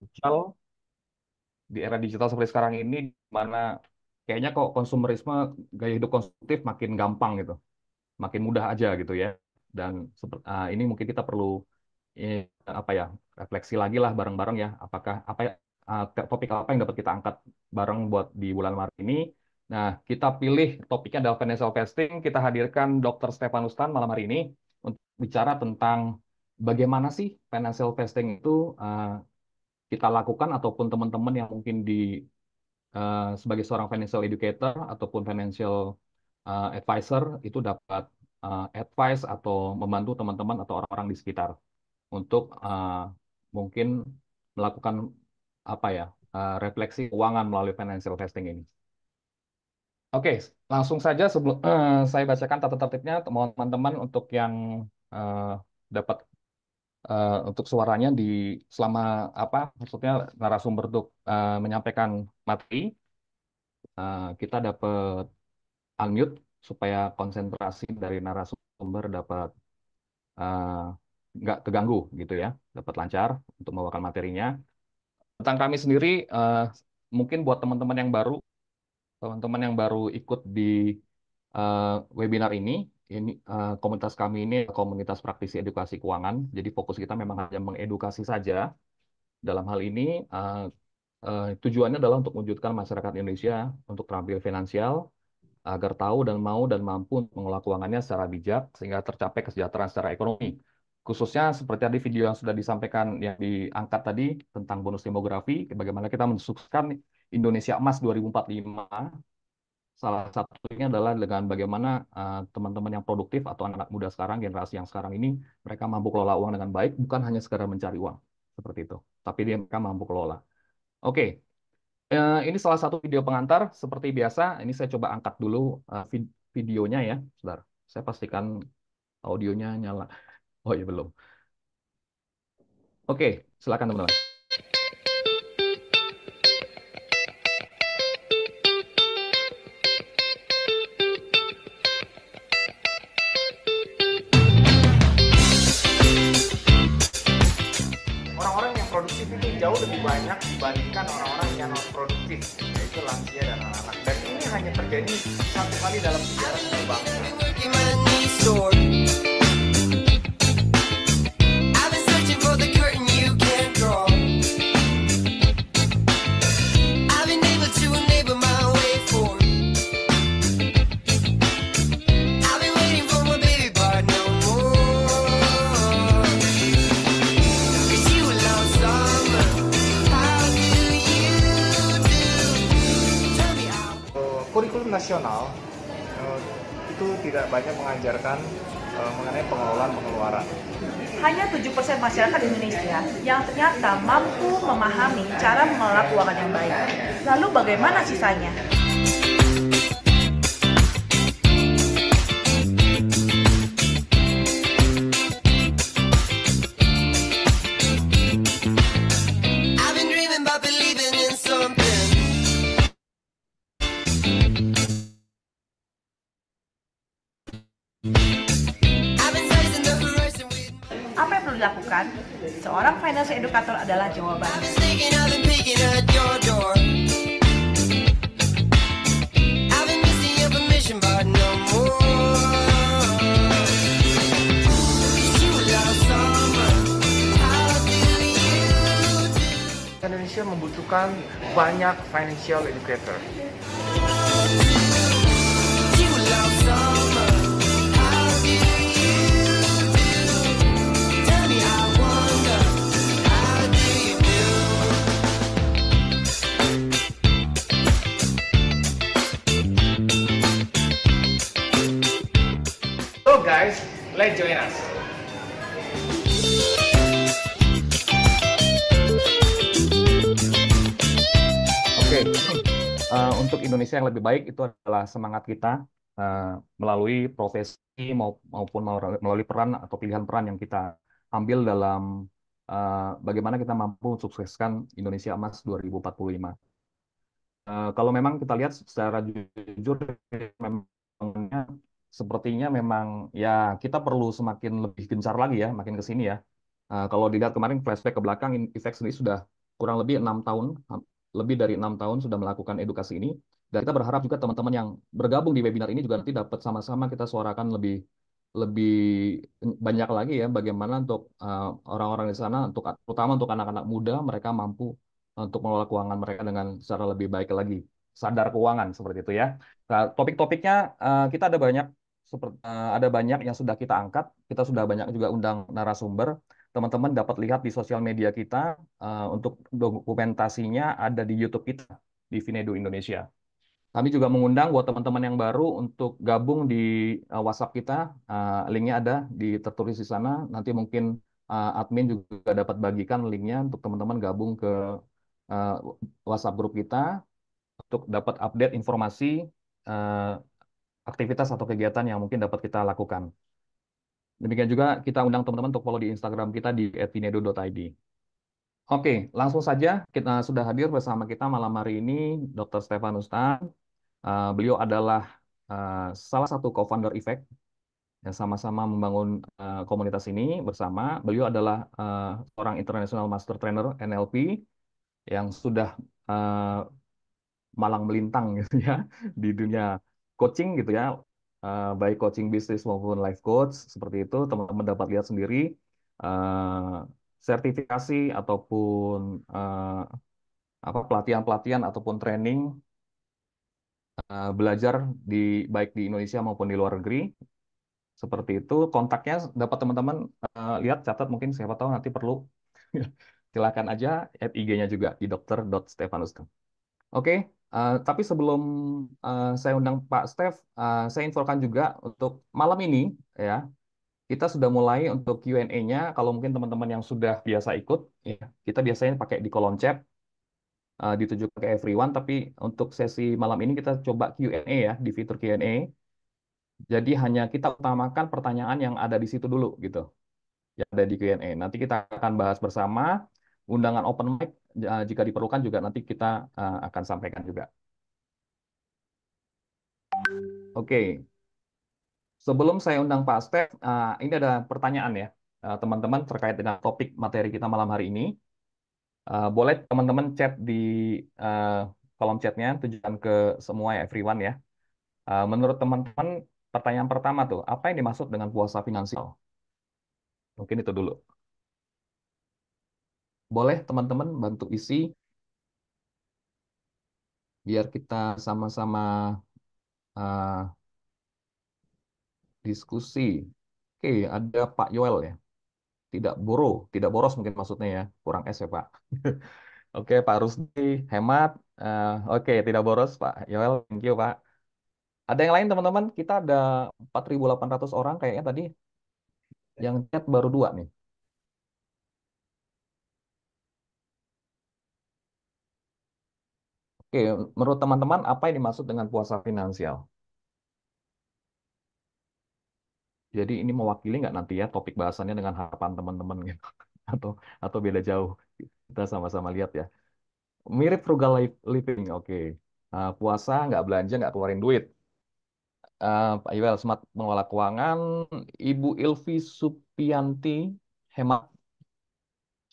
digital di era digital seperti sekarang ini, di mana kayaknya kok konsumerisme, gaya hidup konsumtif makin gampang gitu, makin mudah aja gitu ya. Dan ini mungkin kita perlu eh, apa ya, refleksi lagi lah bareng-bareng ya, apakah apa ya, topik apa yang dapat kita angkat bareng buat di bulan Maret ini. Nah, kita pilih topiknya adalah financial investing. Kita hadirkan Dr. Stefanus Tan malam hari ini untuk bicara tentang bagaimana sih financial investing itu kita lakukan, ataupun teman-teman yang mungkin sebagai seorang financial educator ataupun financial advisor itu dapat advice atau membantu teman-teman atau orang-orang di sekitar untuk mungkin melakukan apa ya, refleksi keuangan melalui financial investing ini. Oke, langsung saja sebelum saya bacakan tata tertibnya, mohon teman-teman untuk yang eh, dapat untuk suaranya di selama apa, maksudnya narasumber untuk menyampaikan materi, kita dapat unmute supaya konsentrasi dari narasumber dapat eh, nggak terganggu gitu ya, dapat lancar untuk membawakan materinya. Tentang kami sendiri, mungkin buat teman-teman yang baru ikut di eh, webinar ini komunitas kami ini adalah komunitas praktisi edukasi keuangan. Jadi fokus kita memang hanya mengedukasi saja. Dalam hal ini, tujuannya adalah untuk mewujudkan masyarakat Indonesia untuk terampil finansial, agar tahu dan mau dan mampu untuk mengelola keuangannya secara bijak sehingga tercapai kesejahteraan secara ekonomi. Khususnya seperti tadi video yang sudah disampaikan, yang diangkat tadi tentang bonus demografi, bagaimana kita mensukseskan Indonesia Emas 2045. Salah satunya adalah dengan bagaimana teman-teman yang produktif atau anak-anak muda sekarang, generasi yang sekarang ini, mereka mampu kelola uang dengan baik, bukan hanya sekedar mencari uang seperti itu, tapi mereka mampu kelola. Oke, ini salah satu video pengantar. Seperti biasa, ini saya coba angkat dulu videonya ya. Sebentar, saya pastikan audionya nyala. Oh iya, belum. Oke, silakan teman-teman. Orang-orang yang produktif itu jauh lebih banyak dibandingkan orang-orang yang non produktif, yaitu lansia dan anak-anak. Dan ini hanya terjadi satu kali dalam sejarah satu bangsa. Kurikulum nasional itu tidak banyak mengajarkan mengenai pengelolaan pengeluaran. Hanya 7% masyarakat Indonesia yang ternyata mampu memahami cara mengelola keuangan yang baik. Lalu bagaimana sisanya? Apa yang perlu dilakukan? Seorang financial educator adalah jawabannya. Indonesia membutuhkan banyak financial educator. So guys, let's join us. Oke, untuk Indonesia yang lebih baik itu adalah semangat kita melalui profesi maupun melalui peran atau pilihan peran yang kita ambil dalam bagaimana kita mampu sukseskan Indonesia Emas 2045. Kalau memang kita lihat secara jujur, memangnya sepertinya memang ya kita perlu semakin lebih gencar lagi ya, makin ke sini ya. Kalau dilihat kemarin flashback ke belakang, Ifex sendiri sudah kurang lebih 6 tahun, lebih dari 6 tahun sudah melakukan edukasi ini. Dan kita berharap juga teman-teman yang bergabung di webinar ini juga nanti dapat sama-sama kita suarakan lebih lebih banyak lagi ya bagaimana untuk orang-orang di sana, untuk terutama untuk anak-anak muda, mereka mampu untuk mengelola keuangan mereka dengan secara lebih baik lagi, sadar keuangan seperti itu ya. Nah, topik-topiknya kita ada banyak yang sudah kita angkat, kita sudah banyak juga undang narasumber. Teman-teman dapat lihat di sosial media kita, untuk dokumentasinya ada di YouTube kita di Vinedo Indonesia. Kami juga mengundang buat teman-teman yang baru untuk gabung di WhatsApp kita. Linknya ada tertulis di sana. Nanti mungkin admin juga dapat bagikan linknya untuk teman-teman gabung ke uh, WhatsApp grup kita untuk dapat update informasi uh, aktivitas atau kegiatan yang mungkin dapat kita lakukan. Demikian juga kita undang teman-teman untuk follow di Instagram kita di @vinedo.id. Oke, langsung saja kita sudah hadir bersama kita malam hari ini Dr. Stefanus Tan. Beliau adalah salah satu co-founder Effect yang sama-sama membangun komunitas ini bersama. Beliau adalah seorang International Master Trainer NLP yang sudah uh, malang melintang gitu ya di dunia coaching gitu ya. Baik coaching bisnis maupun life coach seperti itu, teman-teman dapat lihat sendiri uh, sertifikasi ataupun apa pelatihan-pelatihan ataupun training belajar baik di Indonesia maupun di luar negeri seperti itu. Kontaknya dapat teman-teman lihat, catat, mungkin siapa tahu nanti perlu. Silakan aja add IG-nya juga di dokter.stefanus. Oke, tapi sebelum saya undang Pak Stef, saya infokan juga untuk malam ini ya, kita sudah mulai untuk Q&A-nya. Kalau mungkin teman-teman yang sudah biasa ikut, ya, kita biasanya pakai di kolom chat, ditujukan ke everyone, tapi untuk sesi malam ini kita coba Q&A ya, di fitur Q&A. Jadi hanya kita utamakan pertanyaan yang ada di situ dulu gitu, yang ada di Q&A. Nanti kita akan bahas bersama, undangan open mic jika diperlukan juga nanti kita akan sampaikan juga. Oke, sebelum saya undang Pak Stef, ini ada pertanyaan ya, teman-teman terkait dengan topik materi kita malam hari ini. Boleh teman-teman chat di uh, kolom chatnya, tujuan ke semua ya, everyone ya. Menurut teman-teman, pertanyaan pertama tuh, apa yang dimaksud dengan puasa finansial? Mungkin itu dulu. Boleh teman-teman bantu isi, biar kita sama-sama uh, diskusi. Oke, ada Pak Yoel ya. Tidak boros mungkin maksudnya ya. Kurang S ya Pak. Oke, Pak Rusdi, hemat. Oke, tidak boros, Pak Yoel. Thank you, Pak. Ada yang lain, teman-teman? Kita ada 4.800 orang kayaknya tadi. Yang chat baru 2 nih. Oke, menurut teman-teman, apa yang dimaksud dengan puasa finansial? Jadi ini mewakili nggak nanti ya topik bahasannya dengan harapan teman-teman gitu? Atau beda jauh? Kita sama-sama lihat ya. Mirip frugal living, oke. Puasa, nggak belanja, nggak keluarin duit. Pak Iwel, smart mengelola keuangan. Ibu Ilvi Supianti, hemat,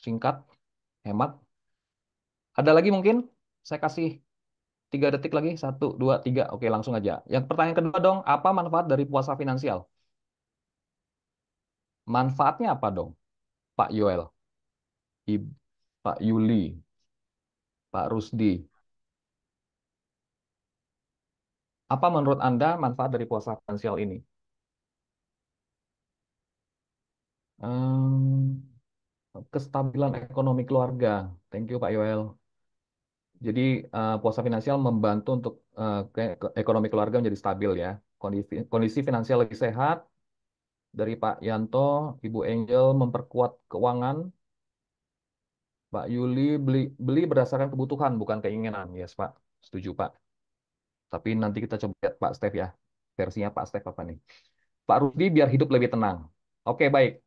singkat, hemat. Ada lagi mungkin? Saya kasih 3 detik lagi. 1, 2, 3. Oke, langsung aja. Yang pertanyaan kedua dong, apa manfaat dari puasa finansial? Manfaatnya apa dong, Pak Yoel, Ibu, Pak Yuli, Pak Rusdi? Apa menurut Anda manfaat dari puasa finansial ini? Hmm, Kestabilan ekonomi keluarga. Thank you, Pak Yoel. Jadi puasa finansial membantu untuk ekonomi keluarga menjadi stabil ya. Kondisi finansial lebih sehat dari Pak Yanto, Ibu Angel memperkuat keuangan, Pak Yuli beli beli berdasarkan kebutuhan bukan keinginan. Yes, Pak. Setuju, Pak. Tapi nanti kita coba lihat Pak Stef ya. Versinya Pak Stef apa nih? Pak Rudi biar hidup lebih tenang. Oke, baik.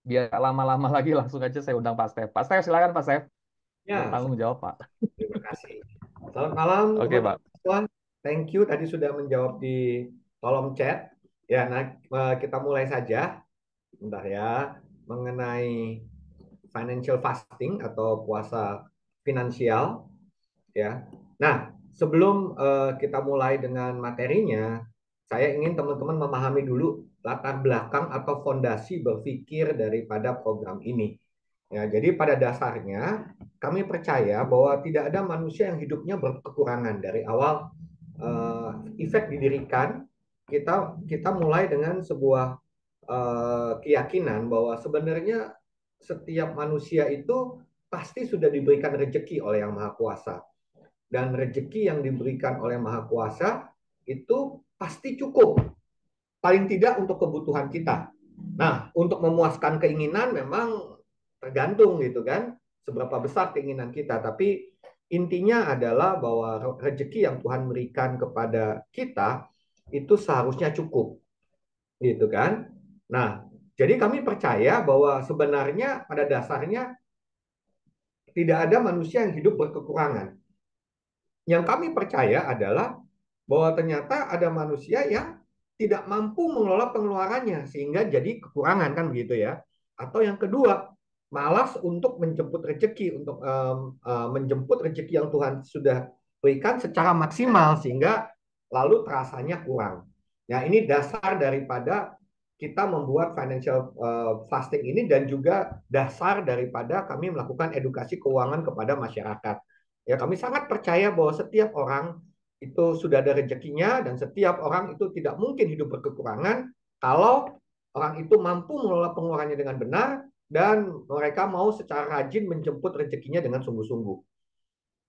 Biar nggak lama-lama lagi langsung aja saya undang Pak Stef. Pak Stef silakan Pak Stef. Ya, Bertanggung jawab, Pak. terima kasih. Selamat malam Oke, Pak. teman-teman. Thank you tadi sudah menjawab di kolom chat. Ya, nah kita mulai saja. Bentar ya. mengenai financial fasting atau puasa finansial ya. Nah, sebelum kita mulai dengan materinya, saya ingin teman-teman memahami dulu latar belakang atau fondasi berpikir daripada program ini. Ya, jadi pada dasarnya kami percaya bahwa tidak ada manusia yang hidupnya berkekurangan dari awal efek didirikan. Kita mulai dengan sebuah keyakinan bahwa sebenarnya setiap manusia itu pasti sudah diberikan rezeki oleh Yang Maha Kuasa. Dan rezeki yang diberikan oleh Maha Kuasa itu pasti cukup, paling tidak untuk kebutuhan kita. Nah, untuk memuaskan keinginan memang tergantung gitu kan, seberapa besar keinginan kita. Tapi intinya adalah bahwa rezeki yang Tuhan berikan kepada kita itu seharusnya cukup, gitu kan. Nah, jadi kami percaya bahwa sebenarnya pada dasarnya tidak ada manusia yang hidup berkekurangan. Yang kami percaya adalah bahwa ternyata ada manusia yang tidak mampu mengelola pengeluarannya sehingga jadi kekurangan kan begitu ya. Atau yang kedua, malas untuk menjemput rezeki, untuk menjemput rezeki yang Tuhan sudah berikan secara maksimal sehingga lalu terasanya kurang. Nah, ini dasar daripada kita membuat financial fasting ini dan juga dasar daripada kami melakukan edukasi keuangan kepada masyarakat. Ya, kami sangat percaya bahwa setiap orang itu sudah ada rezekinya dan setiap orang itu tidak mungkin hidup berkekurangan kalau orang itu mampu mengelola pengeluarannya dengan benar dan mereka mau secara rajin menjemput rezekinya dengan sungguh-sungguh.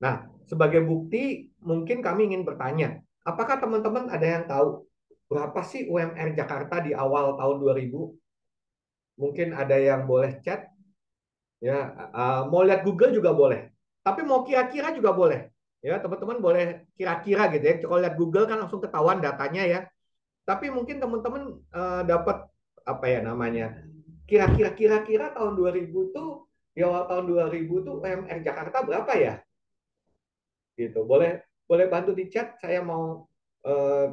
Nah, sebagai bukti mungkin kami ingin bertanya, apakah teman-teman ada yang tahu berapa sih UMR Jakarta di awal tahun 2000? Mungkin ada yang boleh chat, ya, mau lihat Google juga boleh. Tapi mau kira-kira juga boleh. Ya, teman-teman boleh kira-kira gitu ya. Kalau lihat Google kan langsung ketahuan datanya ya. Tapi mungkin teman-teman dapat apa ya namanya? Kira-kira tahun 2000 itu di awal tahun 2000 itu UMR Jakarta berapa ya? Gitu. Boleh bantu di chat, saya mau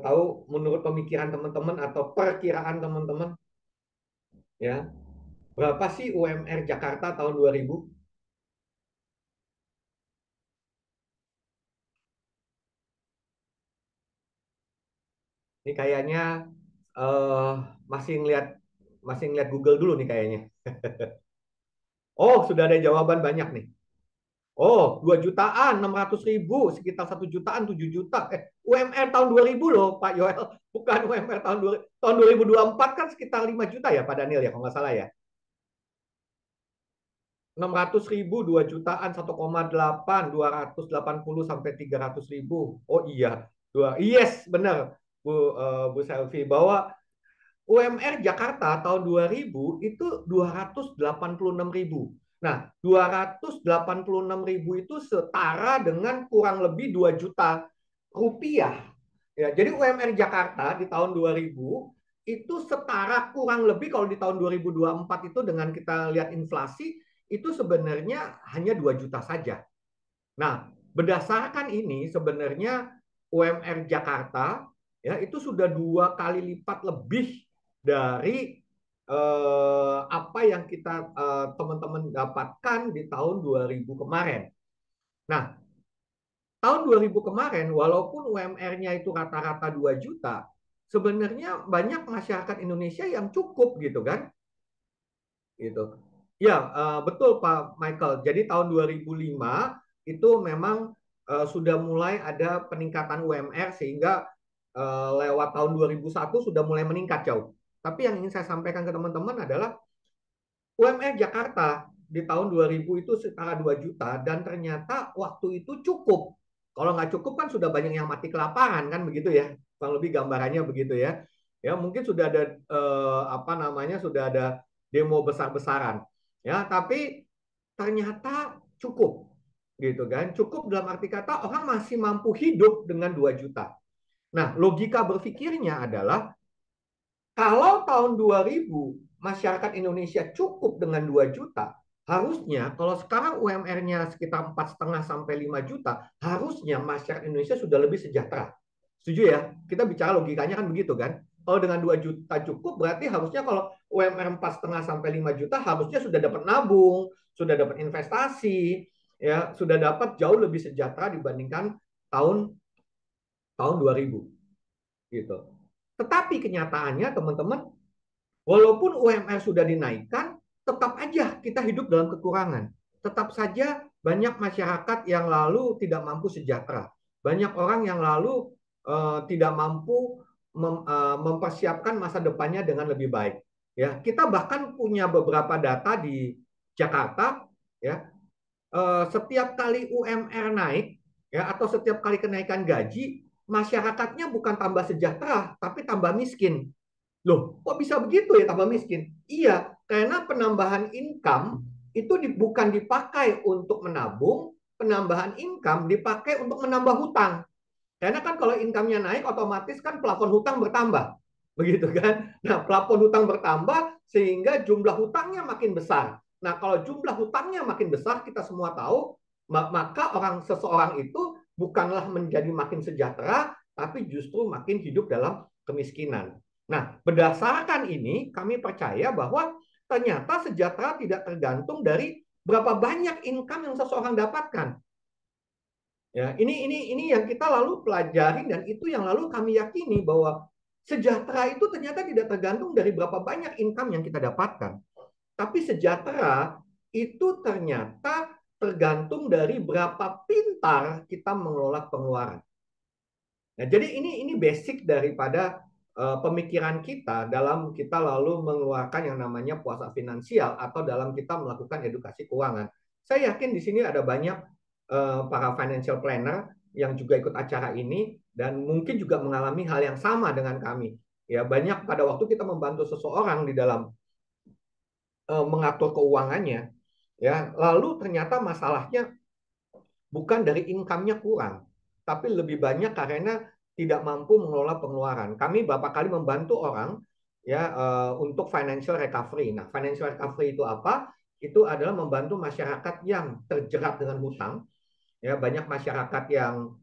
tahu menurut pemikiran teman-teman atau perkiraan teman-teman ya. Berapa sih UMR Jakarta tahun 2000? Ini kayaknya eh masih ngeliat Google dulu nih kayaknya. Oh, sudah ada jawaban banyak nih. Oh, 2 jutaan, 600.000, sekitar 1 jutaan, 7 juta. UMR tahun 2000 loh, Pak Yoel. Bukan UMR tahun 2024 kan sekitar 5 juta ya, Pak Daniel ya, kalau nggak salah ya. 600.000, 2 jutaan, 1,8, 280 sampai 300.000. Oh iya, yes, benar, Bu Selvi, bahwa UMR Jakarta tahun 2000 itu 286.000. Nah, 286.000 itu setara dengan kurang lebih 2 juta rupiah. Ya, jadi UMR Jakarta di tahun 2000 itu setara kurang lebih kalau di tahun 2024 itu dengan kita lihat inflasi itu sebenarnya hanya 2 juta saja. Nah, berdasarkan ini sebenarnya UMR Jakarta ya itu sudah 2 kali lipat lebih dari apa yang kita teman-teman dapatkan di tahun 2000 kemarin. Nah, tahun 2000 kemarin walaupun UMR-nya itu rata-rata 2 juta, sebenarnya banyak masyarakat Indonesia yang cukup gitu kan. Gitu. Ya, betul Pak Michael. Jadi tahun 2005 itu memang sudah mulai ada peningkatan UMR sehingga lewat tahun 2001 sudah mulai meningkat jauh. Tapi yang ingin saya sampaikan ke teman-teman adalah UMR Jakarta di tahun 2000 itu setara 2 juta dan ternyata waktu itu cukup. Kalau nggak cukup kan sudah banyak yang mati kelaparan kan begitu ya. Kurang lebih gambarannya begitu ya. Ya mungkin sudah ada apa namanya sudah ada demo besar-besaran. Ya, tapi ternyata cukup gitu kan. Cukup dalam arti kata orang masih mampu hidup dengan 2 juta. Nah, logika berpikirnya adalah kalau tahun 2000 masyarakat Indonesia cukup dengan 2 juta, harusnya kalau sekarang UMR-nya sekitar 4,5 sampai 5 juta, harusnya masyarakat Indonesia sudah lebih sejahtera. Setuju ya? Kita bicara logikanya kan begitu kan? Kalau dengan 2 juta cukup, berarti harusnya kalau UMR 4,5 sampai 5 juta harusnya sudah dapat nabung, sudah dapat investasi, ya, sudah dapat jauh lebih sejahtera dibandingkan tahun tahun 2000 gitu. Tetapi kenyataannya teman-teman, walaupun UMR sudah dinaikkan, tetap aja kita hidup dalam kekurangan. Tetap saja banyak masyarakat yang lalu tidak mampu sejahtera. Banyak orang yang lalu tidak mampu mempersiapkan masa depannya dengan lebih baik. Ya, kita bahkan punya beberapa data di Jakarta, ya, setiap kali UMR naik, ya, atau setiap kali kenaikan gaji, masyarakatnya bukan tambah sejahtera, tapi tambah miskin. Loh, kok bisa begitu ya tambah miskin? Iya, karena penambahan income itu bukan dipakai untuk menabung, penambahan income dipakai untuk menambah hutang. Karena kan kalau income-nya naik, otomatis kan plafon hutang bertambah. Begitu kan? Nah, plafon hutang bertambah sehingga jumlah hutangnya makin besar. Nah, kalau jumlah hutangnya makin besar, kita semua tahu, maka seseorang itu bukanlah menjadi makin sejahtera, tapi justru makin hidup dalam kemiskinan. Nah, berdasarkan ini, kami percaya bahwa ternyata sejahtera tidak tergantung dari berapa banyak income yang seseorang dapatkan. Ya, ini yang kita lalu pelajari, dan itu yang lalu kami yakini bahwa sejahtera itu ternyata tidak tergantung dari berapa banyak income yang kita dapatkan. Tapi sejahtera itu ternyata tergantung dari berapa pintar kita mengelola pengeluaran. Nah, jadi ini basic daripada pemikiran kita dalam kita lalu mengeluarkan yang namanya puasa finansial atau dalam kita melakukan edukasi keuangan. Saya yakin di sini ada banyak para financial planner yang juga ikut acara ini dan mungkin juga mengalami hal yang sama dengan kami. Ya, banyak pada waktu kita membantu seseorang di dalam mengatur keuangannya, ya, lalu ternyata masalahnya bukan dari income-nya kurang, tapi lebih banyak karena tidak mampu mengelola pengeluaran. Kami beberapa kali membantu orang, ya, untuk financial recovery. Nah, financial recovery itu apa? Itu adalah membantu masyarakat yang terjerat dengan hutang. Ya, banyak masyarakat yang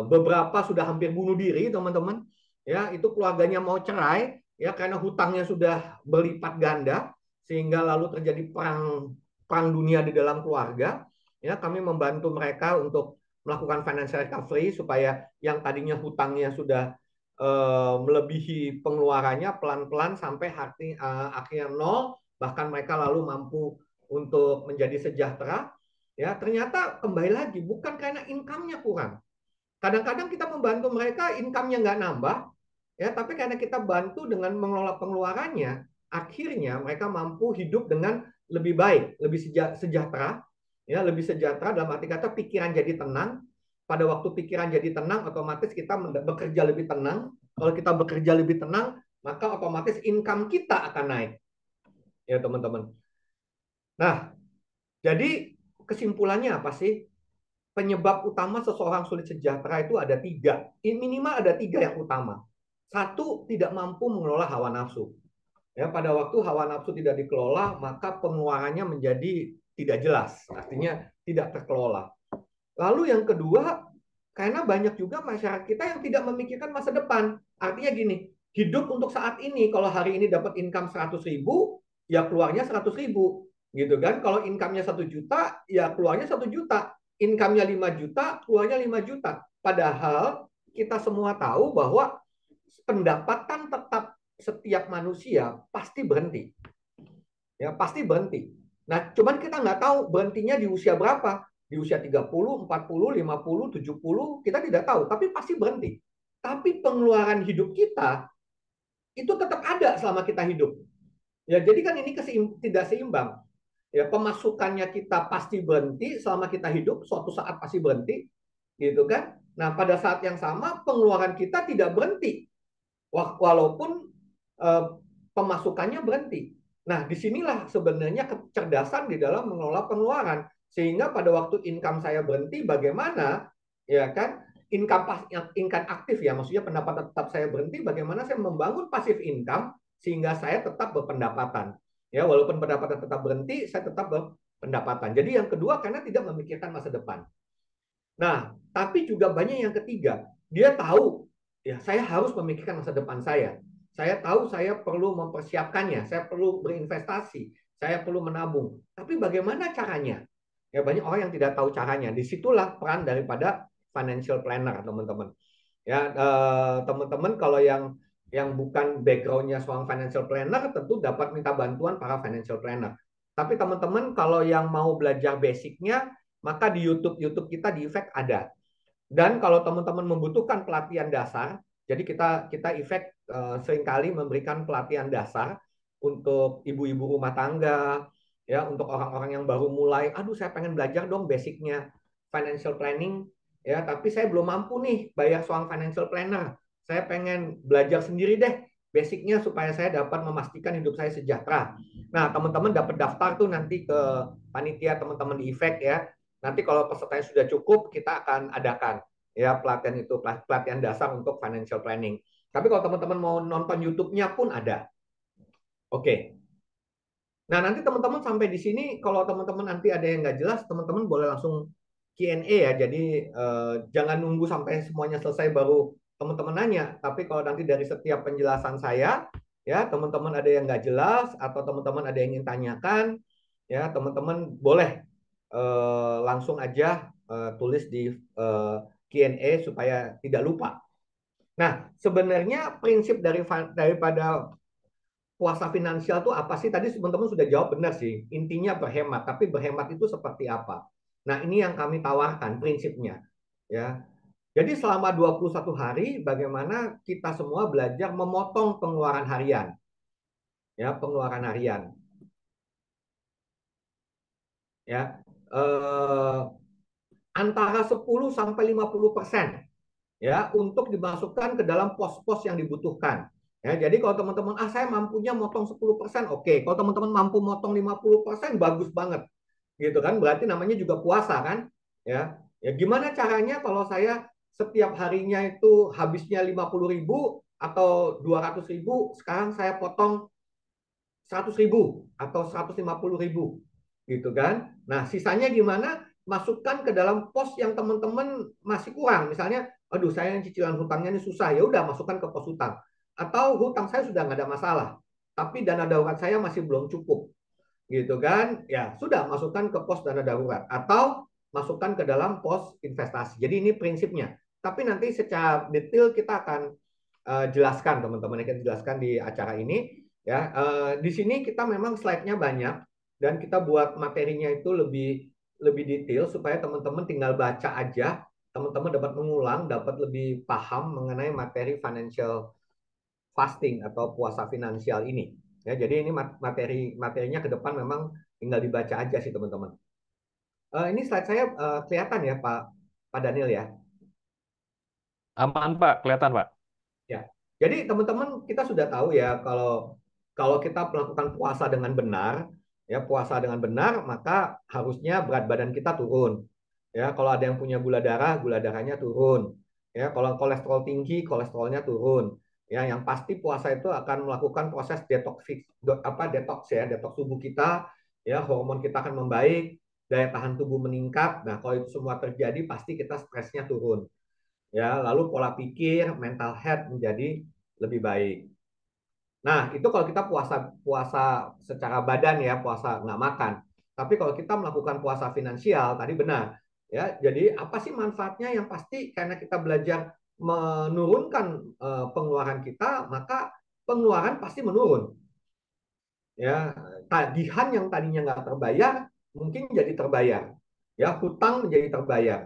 beberapa sudah hampir bunuh diri, teman-teman. Ya, itu keluarganya mau cerai, ya, karena hutangnya sudah berlipat ganda, sehingga lalu terjadi perang dunia di dalam keluarga. Ya, kami membantu mereka untuk melakukan financial recovery supaya yang tadinya hutangnya sudah melebihi pengeluarannya pelan-pelan sampai akhirnya nol, bahkan mereka lalu mampu untuk menjadi sejahtera. Ya, ternyata kembali lagi bukan karena income-nya kurang. Kadang-kadang kita membantu mereka income-nya nggak nambah, ya, tapi karena kita bantu dengan mengelola pengeluarannya, akhirnya mereka mampu hidup dengan lebih baik, lebih sejahtera, ya, lebih sejahtera dalam arti kata pikiran jadi tenang. Pada waktu pikiran jadi tenang, otomatis kita bekerja lebih tenang. Kalau kita bekerja lebih tenang, maka otomatis income kita akan naik, ya teman-teman. Nah, jadi kesimpulannya apa sih? Penyebab utama seseorang sulit sejahtera itu ada 3. Minimal ada 3 yang utama. 1, tidak mampu mengelola hawa nafsu. Ya, pada waktu hawa nafsu tidak dikelola, maka pengeluarannya menjadi tidak jelas. Artinya tidak terkelola. Lalu yang kedua, karena banyak juga masyarakat kita yang tidak memikirkan masa depan. Artinya gini, hidup untuk saat ini. Kalau hari ini dapat income 100.000, ya keluarnya 100.000. Gitu kan? Kalau income-nya 1 juta, ya keluarnya 1 juta. Income-nya 5 juta, keluarnya 5 juta. Padahal kita semua tahu bahwa pendapatan tetap setiap manusia pasti berhenti. Ya, pasti berhenti. Nah, cuman kita nggak tahu berhentinya di usia berapa. Di usia 30, 40, 50, 70, kita tidak tahu. Tapi pasti berhenti. Tapi pengeluaran hidup kita itu tetap ada selama kita hidup. Ya, jadi kan ini tidak seimbang. Ya, pemasukannya kita pasti berhenti selama kita hidup, suatu saat pasti berhenti, gitu kan? Nah, pada saat yang sama pengeluaran kita tidak berhenti, walaupun pemasukannya berhenti. Nah, disinilah sebenarnya kecerdasan di dalam mengelola pengeluaran, sehingga pada waktu income saya berhenti, bagaimana, ya kan? Income aktif, ya, maksudnya pendapatan tetap saya berhenti, bagaimana saya membangun passive income sehingga saya tetap berpendapatan. Ya, walaupun pendapatan tetap berhenti, saya tetap berpendapatan. Jadi yang kedua, karena tidak memikirkan masa depan. Nah, tapi juga banyak yang ketiga. Dia tahu ya saya harus memikirkan masa depan saya. Saya tahu saya perlu mempersiapkannya, saya perlu berinvestasi, saya perlu menabung. Tapi bagaimana caranya? Ya banyak orang yang tidak tahu caranya. Disitulah peran daripada financial planner, teman-teman. Ya teman-teman kalau yang bukan backgroundnya seorang financial planner tentu dapat minta bantuan para financial planner. Tapi teman-teman kalau yang mau belajar basicnya, maka di YouTube kita di Efek ada. Dan kalau teman-teman membutuhkan pelatihan dasar, jadi kita efek seringkali memberikan pelatihan dasar untuk ibu-ibu rumah tangga, ya untuk orang-orang yang baru mulai. Aduh, saya pengen belajar dong basicnya financial planning, ya. Tapi saya belum mampu nih bayar seorang financial planner. Saya pengen belajar sendiri deh basicnya supaya saya dapat memastikan hidup saya sejahtera. Nah, teman-teman dapat daftar tuh nanti ke panitia teman-teman di efek ya. Nanti kalau pesertanya sudah cukup, kita akan adakan ya pelatihan itu pelatihan dasar untuk financial planning. Tapi kalau teman-teman mau nonton YouTube-nya pun ada. Oke. Nah, nanti teman-teman sampai di sini, kalau teman-teman nanti ada yang nggak jelas, teman-teman boleh langsung Q&A ya. Jadi jangan nunggu sampai semuanya selesai baru teman-teman nanya. Tapi kalau nanti dari setiap penjelasan saya, ya teman-teman ada yang nggak jelas atau teman-teman ada yang ingin tanyakan, ya teman-teman boleh langsung aja tulis di Q&A supaya tidak lupa. Nah, sebenarnya prinsip daripada puasa finansial itu apa sih? Tadi teman-teman sudah jawab benar sih. Intinya berhemat, tapi berhemat itu seperti apa? Nah, ini yang kami tawarkan prinsipnya. Ya. Jadi selama 21 hari bagaimana kita semua belajar memotong pengeluaran harian. Ya, pengeluaran harian. Ya. Antara 10 sampai 50% ya untuk dimasukkan ke dalam pos-pos yang dibutuhkan. Ya, jadi kalau teman-teman saya mampunya motong 10%, oke. Kalau teman-teman mampu motong 50%, bagus banget. Gitu kan? Berarti namanya juga puasa kan? Ya. Ya gimana caranya kalau saya setiap harinya itu habisnya 50.000 atau 200.000, sekarang saya potong 100.000 atau 150.000 gitu kan? Nah, sisanya gimana? Masukkan ke dalam pos yang teman-teman masih kurang. Misalnya, aduh saya yang cicilan hutangnya ini susah, ya udah masukkan ke pos hutang. Atau hutang saya sudah nggak ada masalah, tapi dana darurat saya masih belum cukup, gitu kan? Ya sudah masukkan ke pos dana darurat atau masukkan ke dalam pos investasi. Jadi ini prinsipnya. Tapi nanti secara detail kita akan jelaskan teman-teman, kita jelaskan di acara ini. Ya, di sini kita memang slide-nya banyak dan kita buat materinya itu lebih lebih detail supaya teman-teman tinggal baca aja, teman-teman dapat mengulang, dapat lebih paham mengenai materi financial fasting atau puasa finansial ini. Ya, jadi ini materinya ke depan memang tinggal dibaca aja sih teman-teman. Ini slide saya kelihatan ya Pak Daniel ya. Aman, Pak. Kelihatan, Pak. Ya. Jadi teman-teman kita sudah tahu ya kalau kalau kita melakukan puasa dengan benar, ya puasa dengan benar maka harusnya berat badan kita turun. Ya, kalau ada yang punya gula darahnya turun. Ya, kalau kolesterol tinggi, kolesterolnya turun. Ya, yang pasti puasa itu akan melakukan proses detox ya, detox tubuh kita, ya, hormon kita akan membaik, daya tahan tubuh meningkat. Nah, kalau itu semua terjadi pasti kita stresnya turun. Ya, lalu pola pikir, mental health menjadi lebih baik. Nah, itu kalau kita puasa puasa secara badan ya, puasa nggak makan. Tapi kalau kita melakukan puasa finansial, tadi benar. Ya, jadi apa sih manfaatnya? Yang pasti karena kita belajar menurunkan pengeluaran kita, maka pengeluaran pasti menurun. Ya, tagihan yang tadinya nggak terbayar mungkin jadi terbayar. Ya, hutang menjadi terbayar.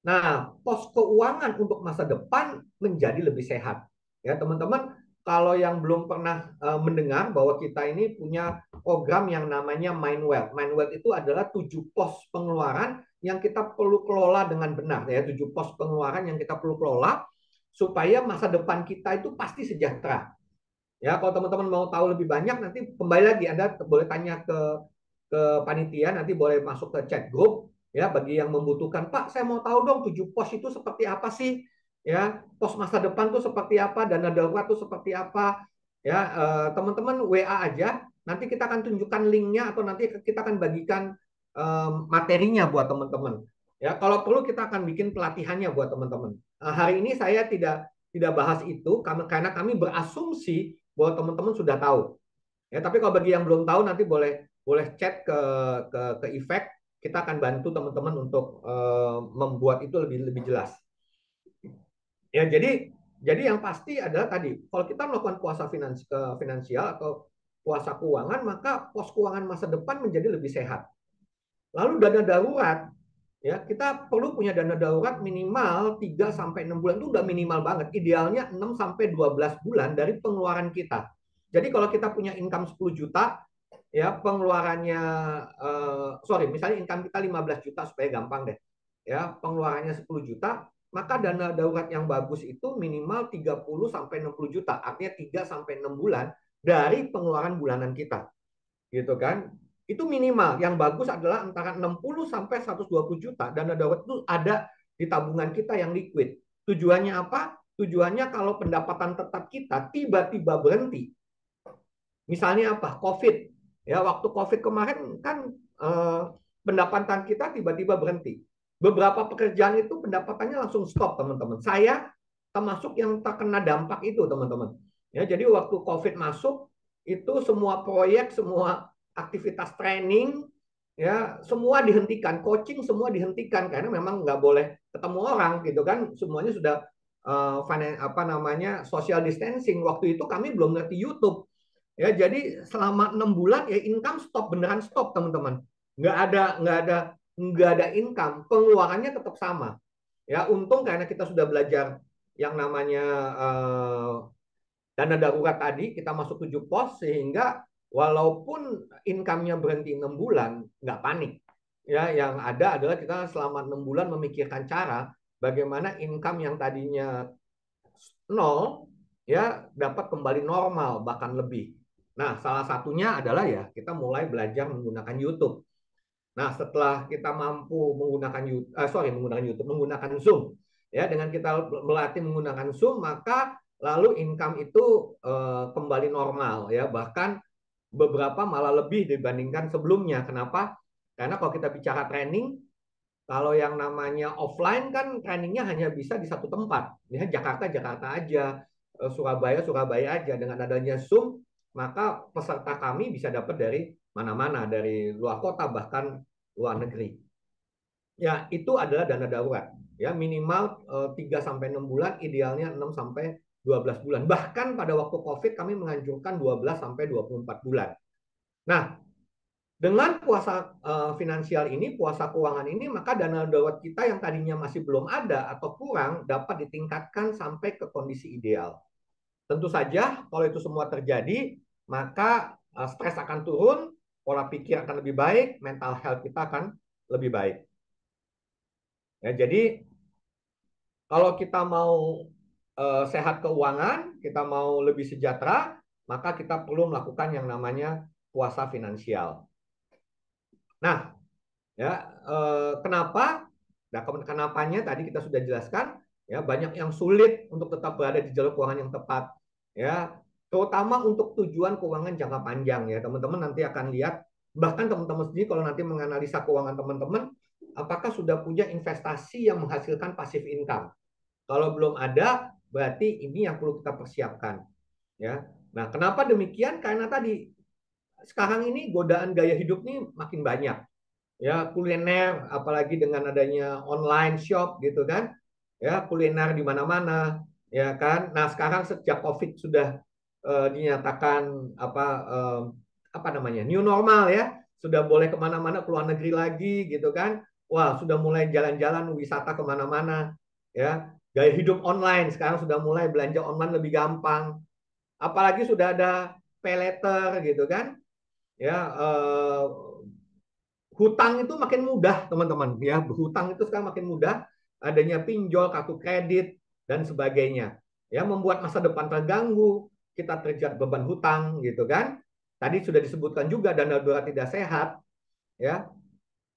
Nah, pos keuangan untuk masa depan menjadi lebih sehat. Ya, teman-teman, kalau yang belum pernah mendengar bahwa kita ini punya program yang namanya MindWealth. MindWealth itu adalah 7 pos pengeluaran yang kita perlu kelola dengan benar. Ya, 7 pos pengeluaran yang kita perlu kelola supaya masa depan kita itu pasti sejahtera. Ya, kalau teman-teman mau tahu lebih banyak, nanti kembali lagi Anda boleh tanya ke panitia, nanti boleh masuk ke chat group ya bagi yang membutuhkan. Pak, saya mau tahu dong 7 pos itu seperti apa sih? Ya, pos masa depan tuh seperti apa, dana darurat tuh seperti apa? Ya, teman-teman WA aja, nanti kita akan tunjukkan linknya atau nanti kita akan bagikan materinya buat teman-teman. Ya, kalau perlu kita akan bikin pelatihannya buat teman-teman. Hari ini saya tidak tidak bahas itu karena kami berasumsi bahwa teman-teman sudah tahu. Ya, tapi kalau bagi yang belum tahu nanti boleh chat ke Efek, kita akan bantu teman-teman untuk membuat itu lebih lebih jelas. Ya, jadi yang pasti adalah tadi, kalau kita melakukan puasa finansial atau puasa keuangan, maka pos keuangan masa depan menjadi lebih sehat. Lalu dana darurat, ya kita perlu punya dana darurat minimal 3 sampai 6 bulan, itu udah minimal banget. Idealnya 6 sampai 12 bulan dari pengeluaran kita. Jadi kalau kita punya income 10 juta, ya pengeluarannya misalnya income kita 15 juta supaya gampang deh. Ya, pengeluarannya 10 juta, maka dana darurat yang bagus itu minimal 30 sampai 60 juta, artinya 3 sampai 6 bulan dari pengeluaran bulanan kita. Gitu kan? Itu minimal. Yang bagus adalah antara 60 sampai 120 juta dana darurat itu ada di tabungan kita yang liquid. Tujuannya apa? Tujuannya kalau pendapatan tetap kita tiba-tiba berhenti. Misalnya apa? COVID. Ya, waktu COVID kemarin kan pendapatan kita tiba-tiba berhenti. Beberapa pekerjaan itu pendapatannya langsung stop, teman-teman. Saya termasuk yang terkena dampak itu, teman-teman. Ya, jadi waktu COVID masuk, itu semua proyek, semua aktivitas training, ya semua dihentikan, coaching semua dihentikan karena memang nggak boleh ketemu orang, gitu kan? Semuanya sudah social distancing. Waktu itu kami belum ngerti YouTube. Ya, jadi selama 6 bulan ya income stop, beneran stop, teman-teman. Nggak ada income, pengeluarannya tetap sama. Ya, untung karena kita sudah belajar yang namanya dana darurat tadi, kita masuk 7 pos sehingga walaupun income-nya berhenti 6 bulan, nggak panik. Ya, yang ada adalah kita selama 6 bulan memikirkan cara bagaimana income yang tadinya nol ya dapat kembali normal bahkan lebih. Nah, salah satunya adalah ya kita mulai belajar menggunakan YouTube. Nah, setelah kita mampu menggunakan Zoom, ya dengan kita melatih menggunakan Zoom, maka lalu income itu kembali normal, ya bahkan beberapa malah lebih dibandingkan sebelumnya. Kenapa? Karena kalau kita bicara training, kalau yang namanya offline kan trainingnya hanya bisa di satu tempat, ya Jakarta aja, Surabaya aja. Dengan adanya Zoom, maka peserta kami bisa dapat dari mana-mana, dari luar kota bahkan luar negeri. Ya, itu adalah dana darurat. Ya, minimal 3 sampai 6 bulan, idealnya 6 sampai 12 bulan. Bahkan pada waktu Covid kami menganjurkan 12 sampai 24 bulan. Nah, dengan puasa finansial ini, puasa keuangan ini, maka dana darurat kita yang tadinya masih belum ada atau kurang dapat ditingkatkan sampai ke kondisi ideal. Tentu saja kalau itu semua terjadi, maka stres akan turun, pola pikir akan lebih baik, mental health kita akan lebih baik. Ya, jadi kalau kita mau sehat keuangan, kita mau lebih sejahtera, maka kita perlu melakukan yang namanya puasa finansial. Nah, ya kenapa? Nah, kenapanya tadi kita sudah jelaskan. Ya, banyak yang sulit untuk tetap berada di jalur keuangan yang tepat. Ya, terutama untuk tujuan keuangan jangka panjang. Ya, teman-teman nanti akan lihat. Bahkan teman-teman sendiri kalau nanti menganalisa keuangan teman-teman, apakah sudah punya investasi yang menghasilkan passive income? Kalau belum ada, berarti ini yang perlu kita persiapkan. Ya, nah kenapa demikian? Karena tadi sekarang ini godaan gaya hidup ini makin banyak. Ya, kuliner, apalagi dengan adanya online shop gitu kan, ya kuliner di mana-mana, ya kan. Nah sekarang sejak COVID sudah dinyatakan apa namanya new normal ya, sudah boleh kemana-mana, keluar negeri lagi gitu kan. Wah, sudah mulai jalan-jalan wisata kemana-mana, ya gaya hidup online sekarang sudah mulai belanja online lebih gampang, apalagi sudah ada pay letter gitu kan, ya hutang itu makin mudah, teman-teman. Ya, berhutang itu sekarang makin mudah. Adanya pinjol, kartu kredit, dan sebagainya. Ya, membuat masa depan terganggu. Kita terjerat beban hutang, gitu kan. Tadi sudah disebutkan juga dana darurat tidak sehat. Ya,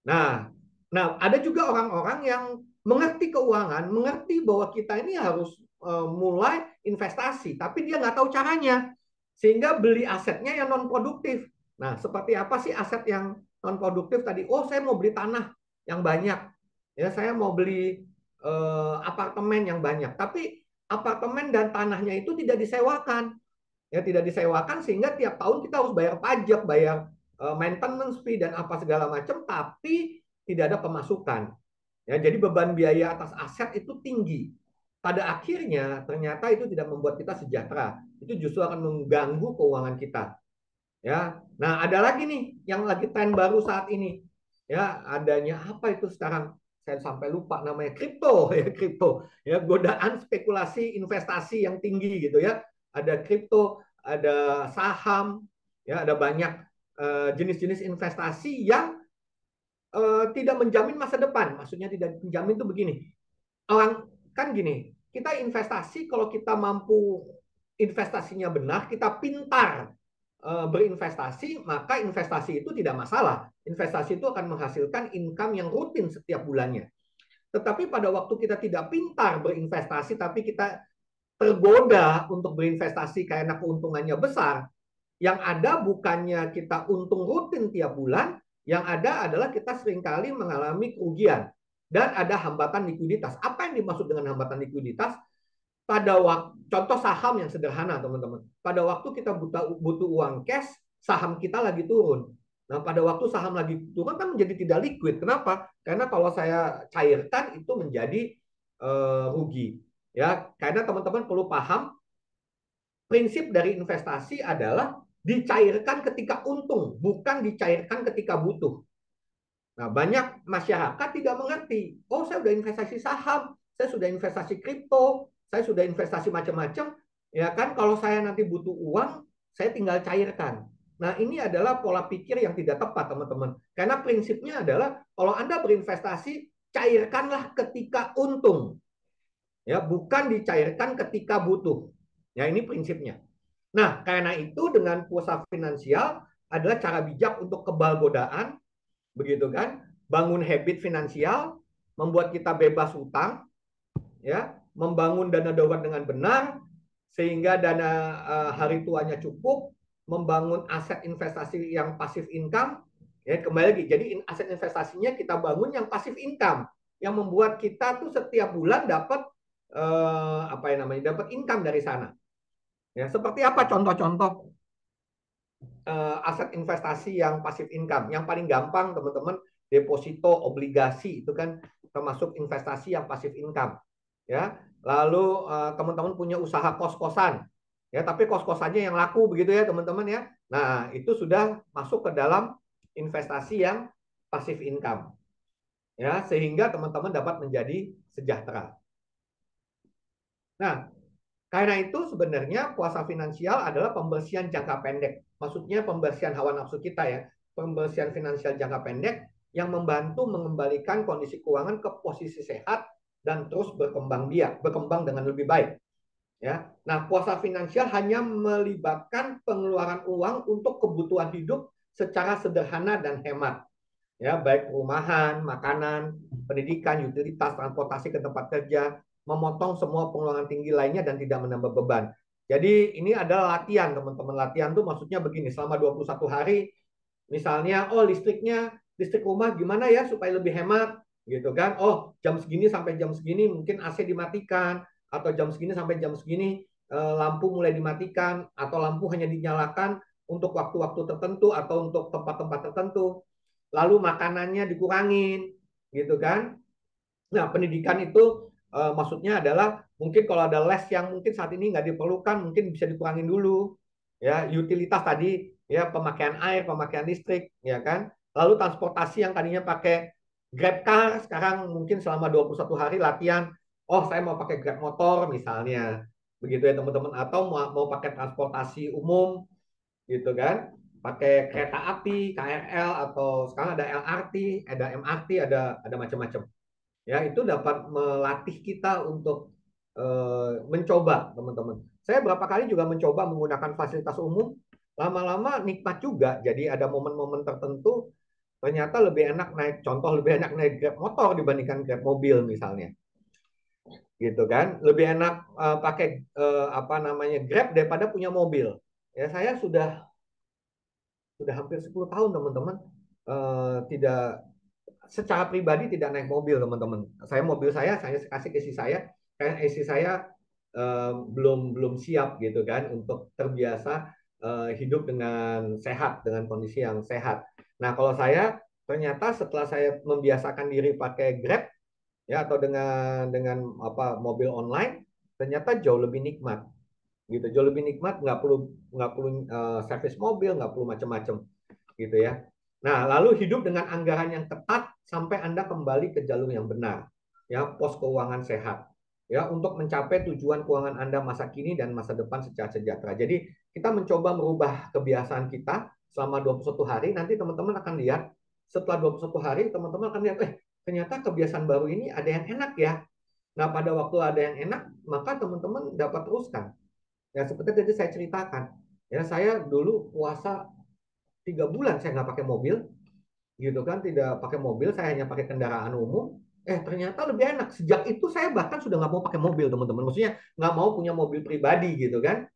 nah ada juga orang-orang yang mengerti keuangan, mengerti bahwa kita ini harus mulai investasi, tapi dia nggak tahu caranya. Sehingga beli asetnya yang non produktif. Nah, seperti apa sih aset yang non produktif tadi? Oh, saya mau beli tanah yang banyak, ya saya mau beli apartemen yang banyak. Tapi apartemen dan tanahnya itu tidak disewakan. Ya, tidak disewakan sehingga tiap tahun kita harus bayar pajak, bayar maintenance fee dan apa segala macam, tapi tidak ada pemasukan. Ya, jadi beban biaya atas aset itu tinggi. Pada akhirnya ternyata itu tidak membuat kita sejahtera. Itu justru akan mengganggu keuangan kita. Ya, nah ada lagi nih yang lagi tren baru saat ini. Ya, adanya apa itu sekarang? Saya sampai lupa namanya kripto ya, kripto. Ya, godaan spekulasi investasi yang tinggi gitu ya. Ada kripto, ada saham, ya ada banyak jenis-jenis investasi yang tidak menjamin masa depan. Maksudnya tidak menjamin itu begini. Orang kan gini, kita investasi kalau kita mampu investasinya benar, kita pintar berinvestasi, maka investasi itu tidak masalah. Investasi itu akan menghasilkan income yang rutin setiap bulannya. Tetapi pada waktu kita tidak pintar berinvestasi, tapi kita tergoda untuk berinvestasi karena keuntungannya besar, yang ada bukannya kita untung rutin tiap bulan, yang ada adalah kita seringkali mengalami kerugian dan ada hambatan likuiditas. Apa yang dimaksud dengan hambatan likuiditas? Pada waktu contoh saham yang sederhana teman-teman. Pada waktu kita butuh uang cash, saham kita lagi turun. Nah, pada waktu saham lagi turun kan menjadi tidak liquid. Kenapa? Karena kalau saya cairkan itu menjadi rugi. Ya, karena teman-teman perlu paham prinsip dari investasi adalah dicairkan ketika untung, bukan dicairkan ketika butuh. Nah, banyak masyarakat tidak mengerti. Oh, saya sudah investasi saham, saya sudah investasi kripto, saya sudah investasi macam-macam. Ya kan, kalau saya nanti butuh uang, saya tinggal cairkan. Nah, ini adalah pola pikir yang tidak tepat, teman-teman. Karena prinsipnya adalah kalau Anda berinvestasi, cairkanlah ketika untung. Ya, bukan dicairkan ketika butuh. Ya, ini prinsipnya. Nah, karena itu dengan puasa finansial adalah cara bijak untuk kebal godaan, begitu kan? Bangun habit finansial, membuat kita bebas hutang, ya, membangun dana darurat dengan benar, sehingga dana hari tuanya cukup, membangun aset investasi yang pasif income, ya kembali lagi. Jadi aset investasinya kita bangun yang pasif income, yang membuat kita tuh setiap bulan dapat apa yang namanya, dapat income dari sana. Ya, seperti apa contoh-contoh aset investasi yang pasif income? Yang paling gampang teman-teman, deposito obligasi itu kan termasuk investasi yang pasif income. Ya, lalu teman-teman punya usaha kos-kosan, ya tapi kos-kosannya yang laku begitu ya teman-teman ya. Nah, itu sudah masuk ke dalam investasi yang pasif income. Ya, sehingga teman-teman dapat menjadi sejahtera. Nah, karena itu sebenarnya puasa finansial adalah pembersihan jangka pendek. Maksudnya pembersihan hawa nafsu kita ya. Pembersihan finansial jangka pendek yang membantu mengembalikan kondisi keuangan ke posisi sehat dan terus berkembang dengan lebih baik. Ya. Nah, puasa finansial hanya melibatkan pengeluaran uang untuk kebutuhan hidup secara sederhana dan hemat. Ya, baik perumahan, makanan, pendidikan, utilitas, transportasi ke tempat kerja, memotong semua pengeluaran tinggi lainnya dan tidak menambah beban. Jadi ini adalah latihan, teman-teman. Latihan tuh maksudnya begini, selama 21 hari, misalnya, oh listrik rumah gimana ya supaya lebih hemat, gitu kan. Oh, jam segini sampai jam segini mungkin AC dimatikan, atau jam segini sampai jam segini lampu mulai dimatikan, atau lampu hanya dinyalakan untuk waktu-waktu tertentu atau untuk tempat-tempat tertentu. Lalu makanannya dikurangin, gitu kan. Nah, pendidikan itu maksudnya adalah mungkin kalau ada les yang mungkin saat ini nggak diperlukan, mungkin bisa dikurangin dulu. Ya, utilitas tadi, ya pemakaian air, pemakaian listrik, ya kan. Lalu transportasi yang tadinya pakai Grab car, sekarang mungkin selama 21 hari latihan, oh saya mau pakai Grab motor misalnya. Begitu ya teman-teman. Atau mau pakai transportasi umum, gitu kan, pakai kereta api, KRL, atau sekarang ada LRT, ada MRT, ada macam-macam. Ya, itu dapat melatih kita untuk mencoba, teman-teman. Saya berapa kali juga mencoba menggunakan fasilitas umum, lama-lama nikmat juga. Jadi ada momen-momen tertentu ternyata lebih enak naik, contoh lebih enak naik Grab motor dibandingkan Grab mobil misalnya. Gitu kan, lebih enak pakai apa namanya Grab daripada punya mobil. Ya, saya sudah hampir 10 tahun teman-teman tidak secara pribadi tidak naik mobil teman-teman. Mobil saya kasih ke istri saya, karena istri saya belum siap gitu kan untuk terbiasa hidup dengan sehat, dengan kondisi yang sehat. Nah, kalau saya ternyata setelah saya membiasakan diri pakai Grab ya atau dengan apa mobil online, ternyata jauh lebih nikmat gitu, jauh lebih nikmat, nggak perlu servis mobil, nggak perlu macam-macam gitu ya. Nah, lalu hidup dengan anggaran yang ketat sampai Anda kembali ke jalur yang benar, ya, pos keuangan sehat, ya, untuk mencapai tujuan keuangan Anda masa kini dan masa depan secara sejahtera. Jadi, kita mencoba merubah kebiasaan kita selama 21 hari, nanti teman-teman akan lihat, setelah 21 hari, teman-teman akan lihat, ternyata kebiasaan baru ini ada yang enak ya. Nah, pada waktu ada yang enak, maka teman-teman dapat teruskan. Ya, seperti tadi saya ceritakan, ya, saya dulu puasa 3 bulan saya nggak pakai mobil, gitu kan, tidak pakai mobil, saya hanya pakai kendaraan umum. Ternyata lebih enak. Sejak itu saya bahkan sudah nggak mau pakai mobil, teman-teman. Maksudnya nggak mau punya mobil pribadi, gitu kan,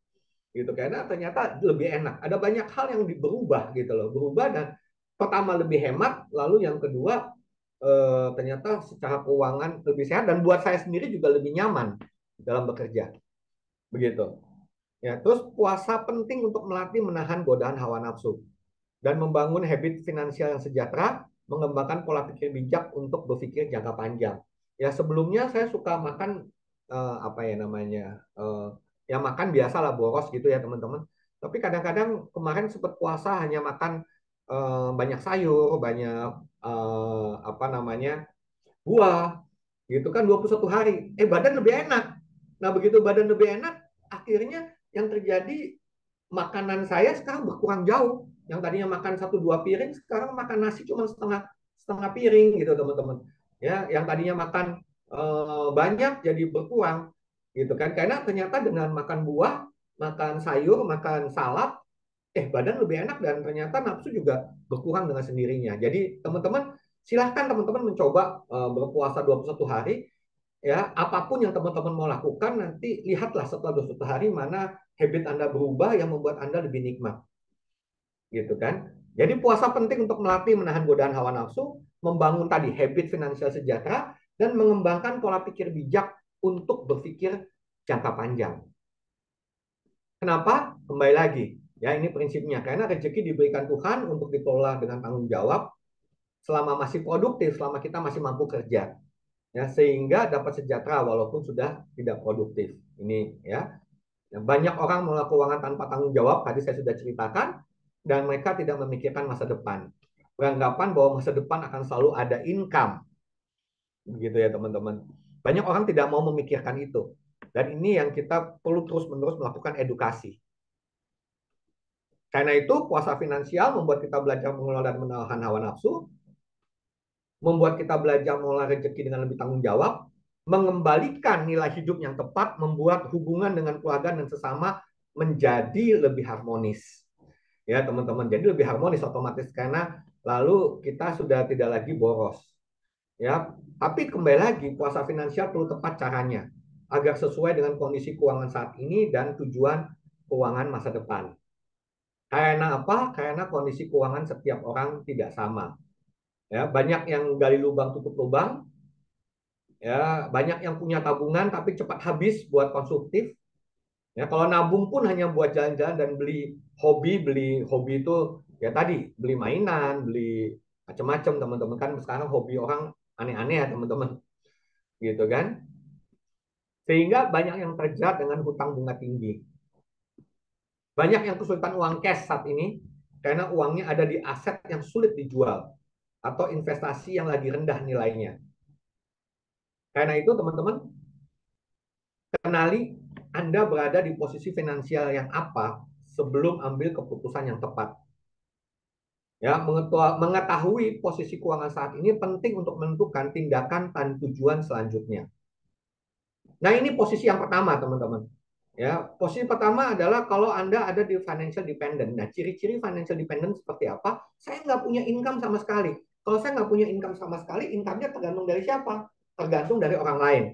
gitu, karena ternyata lebih enak. Ada banyak hal yang berubah, gitu loh, berubah. Dan pertama lebih hemat, lalu yang kedua ternyata secara keuangan lebih sehat, dan buat saya sendiri juga lebih nyaman dalam bekerja, begitu. Ya, terus puasa penting untuk melatih menahan godaan hawa nafsu dan membangun habit finansial yang sejahtera, mengembangkan pola pikir bijak untuk berpikir jangka panjang. Ya, sebelumnya saya suka makan apa ya namanya, ya makan biasa lah, boros gitu ya teman-teman. Tapi kadang-kadang kemarin sempat puasa hanya makan banyak sayur, banyak apa namanya, buah, gitu kan, 21 hari. Badan lebih enak. Nah, begitu badan lebih enak, akhirnya yang terjadi, makanan saya sekarang berkurang jauh. Yang tadinya makan 1-2 piring, sekarang makan nasi cuma setengah setengah piring gitu teman-teman. Ya, yang tadinya makan banyak jadi berkurang gitu kan. Karena ternyata dengan makan buah, makan sayur, makan salad, badan lebih enak dan ternyata nafsu juga berkurang dengan sendirinya. Jadi teman-teman silahkan teman-teman mencoba berpuasa 21 hari. Ya, apapun yang teman-teman mau lakukan, nanti lihatlah setelah 21 hari mana habit Anda berubah yang membuat Anda lebih nikmat. Gitu kan? Jadi puasa penting untuk melatih menahan godaan hawa nafsu, membangun tadi habit finansial sejahtera, dan mengembangkan pola pikir bijak untuk berpikir jangka panjang. Kenapa? Kembali lagi. Ya, ini prinsipnya. Karena rezeki diberikan Tuhan untuk dikelola dengan tanggung jawab selama masih produktif, selama kita masih mampu kerja. Ya, sehingga dapat sejahtera walaupun sudah tidak produktif. Ini ya. Banyak orang mengelola keuangan tanpa tanggung jawab, tadi saya sudah ceritakan, dan mereka tidak memikirkan masa depan. Beranggapan bahwa masa depan akan selalu ada income. Begitu ya teman-teman. Banyak orang tidak mau memikirkan itu. Dan ini yang kita perlu terus-menerus melakukan edukasi. Karena itu puasa finansial membuat kita belajar mengelola dan menahan hawa nafsu, membuat kita belajar mengelola rezeki dengan lebih tanggung jawab, mengembalikan nilai hidup yang tepat, membuat hubungan dengan keluarga dan sesama menjadi lebih harmonis. Ya, teman-teman, jadi lebih harmonis otomatis karena lalu kita sudah tidak lagi boros. Ya, tapi kembali lagi puasa finansial perlu tepat caranya agar sesuai dengan kondisi keuangan saat ini dan tujuan keuangan masa depan. Karena apa? Karena kondisi keuangan setiap orang tidak sama. Ya, banyak yang gali lubang tutup lubang, ya, banyak yang punya tabungan tapi cepat habis buat konsumtif. Ya, kalau nabung pun hanya buat jalan-jalan dan beli hobi itu ya tadi, beli mainan, beli macam-macam teman-teman, kan sekarang hobi orang aneh-aneh ya teman-teman. Gitu kan? Sehingga banyak yang terjerat dengan hutang bunga tinggi. Banyak yang kesulitan uang cash saat ini karena uangnya ada di aset yang sulit dijual atau investasi yang lagi rendah nilainya. Karena itu teman-teman, kenali Anda berada di posisi finansial yang apa sebelum ambil keputusan yang tepat. Ya, mengetahui posisi keuangan saat ini penting untuk menentukan tindakan dan tujuan selanjutnya. Nah, ini posisi yang pertama, teman-teman. Ya, posisi pertama adalah kalau Anda ada di financial dependent. Nah, ciri-ciri financial dependent seperti apa? Saya nggak punya income sama sekali. Kalau saya nggak punya income sama sekali, income-nya tergantung dari siapa? Tergantung dari orang lain.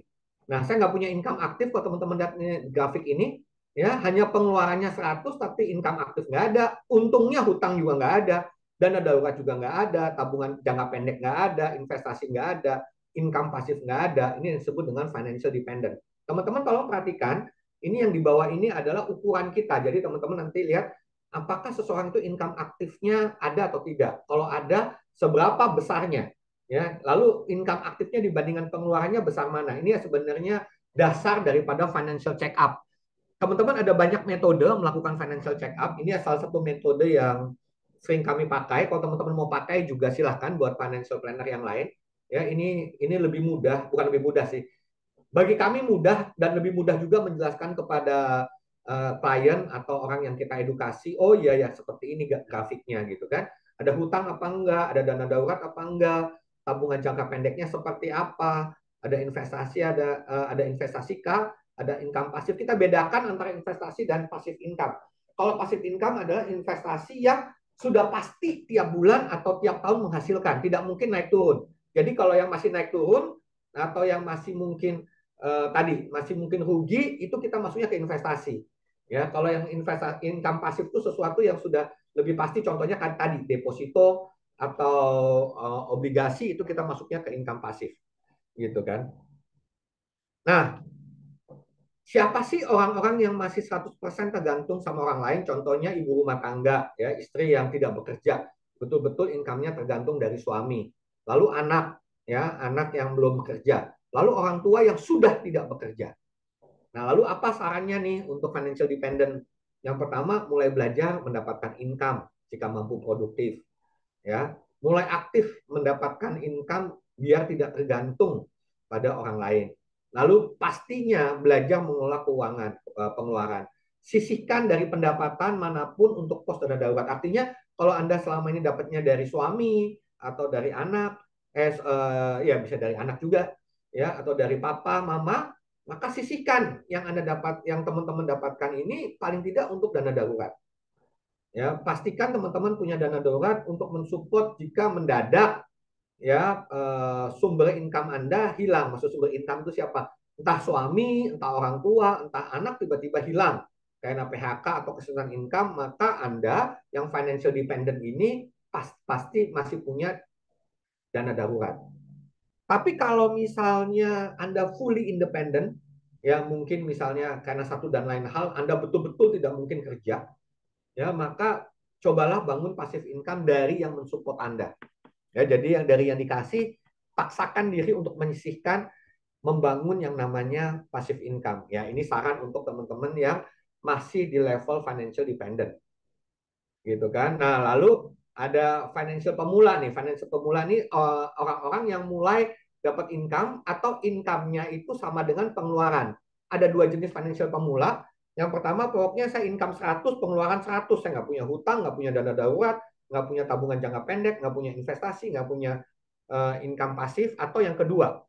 Nah, saya nggak punya income aktif. Kalau teman-teman lihat grafik ini, ya, hanya pengeluarannya 100, tapi income aktif nggak ada. Untungnya hutang juga nggak ada. Dana darurat juga nggak ada. Tabungan jangka pendek nggak ada. Investasi nggak ada. Income pasif nggak ada. Ini yang disebut dengan financial dependent. Teman-teman tolong perhatikan, ini yang di bawah ini adalah ukuran kita. Jadi teman-teman nanti lihat apakah seseorang itu income aktifnya ada atau tidak. Kalau ada, seberapa besarnya. Ya, lalu income aktifnya dibandingkan pengeluarannya besar mana. Ini ya sebenarnya dasar daripada financial check up. Teman-teman ada banyak metode melakukan financial check up. Ini salah satu metode yang sering kami pakai. Kalau teman-teman mau pakai juga silahkan buat financial planner yang lain. Ya, ini lebih mudah, bukan lebih mudah sih. Bagi kami mudah dan lebih mudah juga menjelaskan kepada klien atau orang yang kita edukasi. Oh iya ya, seperti ini grafiknya gitu kan. Ada hutang apa enggak, ada dana darurat apa enggak, tabungan jangka pendeknya seperti apa, ada investasi, ada investasi kah, ada income pasif. Kita bedakan antara investasi dan pasif income. Kalau pasif income adalah investasi yang sudah pasti tiap bulan atau tiap tahun menghasilkan, tidak mungkin naik turun. Jadi kalau yang masih naik turun atau yang masih mungkin tadi masih mungkin rugi, itu kita masuknya ke investasi. Ya, kalau yang investasi income pasif itu sesuatu yang sudah lebih pasti, contohnya kan tadi deposito atau obligasi, itu kita masuknya ke income pasif, gitu kan. Nah, siapa sih orang-orang yang masih 100% tergantung sama orang lain? Contohnya ibu rumah tangga, ya, istri yang tidak bekerja, betul-betul income-nya tergantung dari suami. Lalu anak, ya, anak yang belum bekerja. Lalu orang tua yang sudah tidak bekerja. Nah, lalu apa sarannya nih untuk financial dependent? Yang pertama, mulai belajar mendapatkan income jika mampu produktif, ya. Mulai aktif mendapatkan income biar tidak tergantung pada orang lain. Lalu pastinya belajar mengelola keuangan, pengeluaran. Sisihkan dari pendapatan manapun untuk pos dana darurat. Artinya kalau Anda selama ini dapatnya dari suami atau dari anak, ya bisa dari anak juga, ya, atau dari papa, mama, maka sisihkan yang Anda dapat, yang teman-teman dapatkan ini paling tidak untuk dana darurat. Ya, pastikan teman-teman punya dana darurat untuk mensupport jika mendadak, ya, sumber income Anda hilang. Maksud sumber income itu siapa? Entah suami, entah orang tua, entah anak tiba-tiba hilang karena PHK atau kesulitan income, maka Anda yang financial dependent ini pasti masih punya dana darurat. Tapi kalau misalnya Anda fully independent, ya mungkin misalnya karena satu dan lain hal Anda betul-betul tidak mungkin kerja, ya maka cobalah bangun passive income dari yang mensupport Anda. Ya, jadi yang dari yang dikasih, paksakan diri untuk menyisihkan, membangun yang namanya passive income. Ya, ini saran untuk teman-teman yang masih di level financial dependent. Gitu kan. Nah, lalu ada financial pemula nih. Financial pemula nih orang-orang yang mulai dapat income atau income-nya itu sama dengan pengeluaran. Ada dua jenis financial pemula. Yang pertama, pokoknya saya income 100, pengeluaran 100. Saya nggak punya hutang, nggak punya dana darurat, nggak punya tabungan jangka pendek, nggak punya investasi, nggak punya income pasif. Atau yang kedua,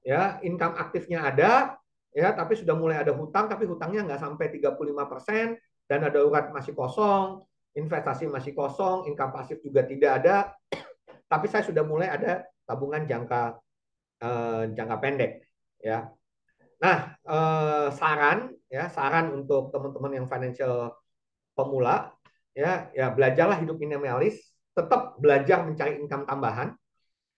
ya, income aktifnya ada, ya, tapi sudah mulai ada hutang, tapi hutangnya nggak sampai 35%, dana darurat masih kosong, investasi masih kosong, income pasif juga tidak ada, tapi saya sudah mulai ada tabungan jangka pendek, ya. Nah, saran untuk teman-teman yang financial pemula, ya belajarlah hidup minimalis, tetap belajar mencari income tambahan,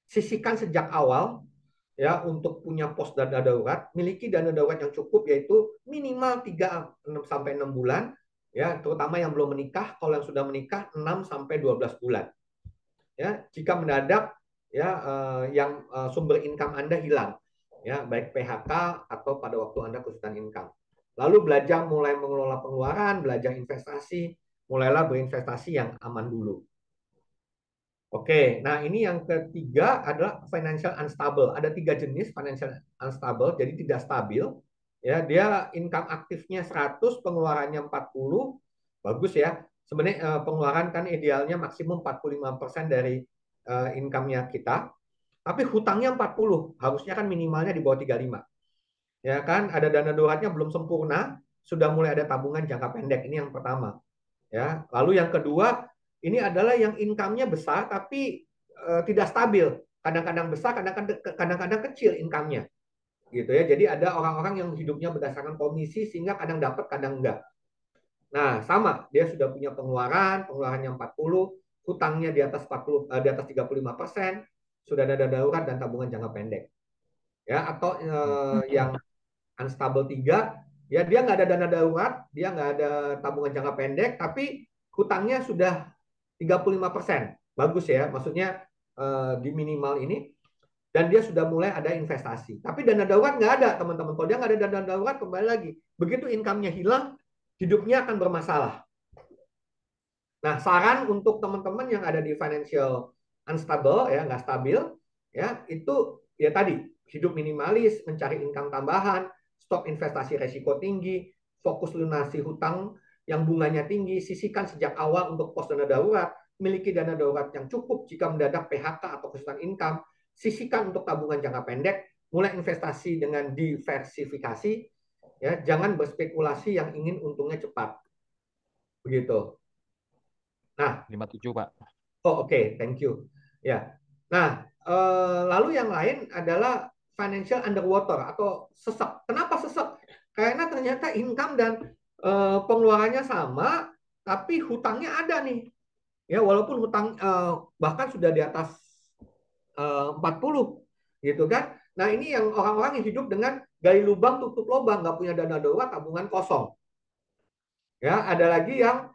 sisihkan sejak awal, ya, untuk punya pos dana darurat, miliki dana darurat yang cukup, yaitu minimal 3 sampai 6 bulan, ya, terutama yang belum menikah. Kalau yang sudah menikah 6 sampai 12 bulan. Ya, jika mendadak, ya, yang sumber income Anda hilang, ya, baik PHK atau pada waktu Anda kesulitan income. Lalu belajar mulai mengelola pengeluaran, belajar investasi, mulailah berinvestasi yang aman dulu. Oke, nah ini yang ketiga adalah financial unstable. Ada 3 jenis financial unstable, jadi tidak stabil. Ya, dia income aktifnya 100, pengeluarannya 40. Bagus ya. Sebenarnya pengeluaran kan idealnya maksimum 45% dari income-nya kita. Tapi hutangnya 40, harusnya kan minimalnya di bawah 35. Ya kan, ada dana daruratnya belum sempurna, sudah mulai ada tabungan jangka pendek. Ini yang pertama. Ya, lalu yang kedua, ini adalah yang income-nya besar tapi tidak stabil. Kadang-kadang besar, kadang-kadang kecil income-nya. Gitu ya. Jadi ada orang-orang yang hidupnya berdasarkan komisi sehingga kadang dapat, kadang enggak. Nah, sama, dia sudah punya pengeluarannya 40, hutangnya di atas 40, di atas 35%, sudah ada darurat dan tabungan jangka pendek. Ya, atau yang unstable 3, ya dia nggak ada dana darurat, dia nggak ada tabungan jangka pendek, tapi hutangnya sudah 35%. Bagus ya, maksudnya di minimal ini. Dan dia sudah mulai ada investasi. Tapi dana darurat nggak ada, teman-teman. Kalau dia nggak ada dana darurat, kembali lagi. Begitu income-nya hilang, hidupnya akan bermasalah. Nah, saran untuk teman-teman yang ada di financial unstable, ya nggak stabil, ya itu ya tadi hidup minimalis, mencari income tambahan, stop investasi resiko tinggi, fokus lunasi hutang yang bunganya tinggi, sisihkan sejak awal untuk pos dana darurat, miliki dana darurat yang cukup jika mendadak PHK atau kesulitan income, sisihkan untuk tabungan jangka pendek, mulai investasi dengan diversifikasi, ya jangan berspekulasi yang ingin untungnya cepat, begitu. Nah, 57, Pak. oh oke, thank you. Ya, nah lalu yang lain adalah financial underwater atau sesek. Kenapa sesek? Karena ternyata income dan pengeluarannya sama, tapi hutangnya ada nih. Ya, walaupun hutang bahkan sudah di atas 40, gitu kan? Nah ini yang orang-orang yang hidup dengan gali lubang tutup lubang, nggak punya dana darurat, tabungan kosong. Ya, ada lagi yang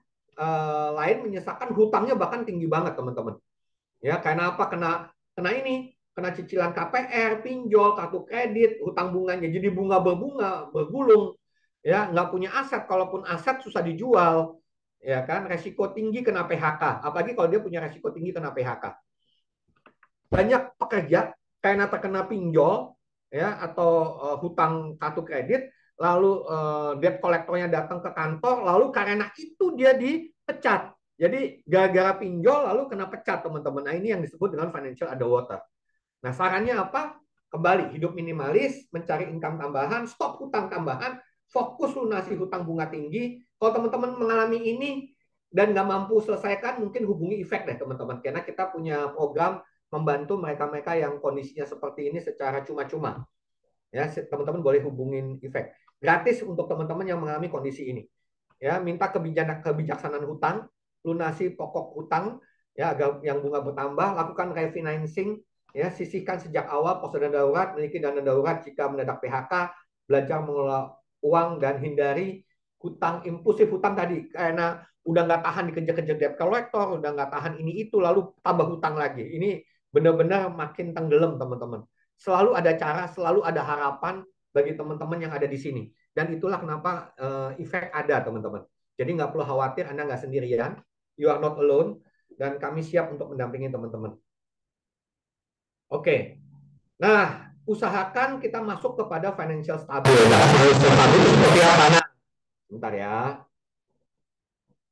lain menyesakan hutangnya bahkan tinggi banget teman-teman. Ya, karena apa? Kena ini, kena cicilan KPR, pinjol, kartu kredit, hutang bunganya jadi bunga bergulung. Ya, nggak punya aset, kalaupun aset susah dijual. Ya kan, resiko tinggi kena PHK. Apalagi kalau dia punya resiko tinggi kena PHK. Banyak pekerja karena terkena pinjol ya atau hutang kartu kredit, lalu debt kolektornya datang ke kantor, lalu karena itu dia dipecat. Jadi gara-gara pinjol lalu kena pecat teman-teman. Nah ini yang disebut dengan financial underwater. Nah sarannya apa? Kembali hidup minimalis, mencari income tambahan, stop hutang tambahan, fokus lunasi hutang bunga tinggi. Kalau teman-teman mengalami ini dan nggak mampu selesaikan, mungkin hubungi Efek deh teman-teman. Karena kita punya program membantu mereka-mereka yang kondisinya seperti ini secara cuma-cuma. Ya, teman-teman boleh hubungin Efek. Gratis untuk teman-teman yang mengalami kondisi ini. Ya, minta kebijaksanaan hutang, lunasi pokok hutang ya agar yang bunga bertambah, lakukan refinancing ya, sisihkan sejak awal pos dana darurat, miliki dana darurat jika mendadak PHK, belajar mengelola uang dan hindari hutang impulsif hutang tadi karena udah nggak tahan dikejar-kejar debt collector, udah nggak tahan ini itu lalu tambah hutang lagi. Ini benar-benar makin tenggelam teman-teman. Selalu ada cara, selalu ada harapan bagi teman-teman yang ada di sini. Dan itulah kenapa Efek ada teman-teman. Jadi nggak perlu khawatir, Anda nggak sendirian. You are not alone. Dan kami siap untuk mendampingi teman-teman. Oke. Nah, usahakan kita masuk kepada financial stability. Financial stability seperti apa? Bentar ya.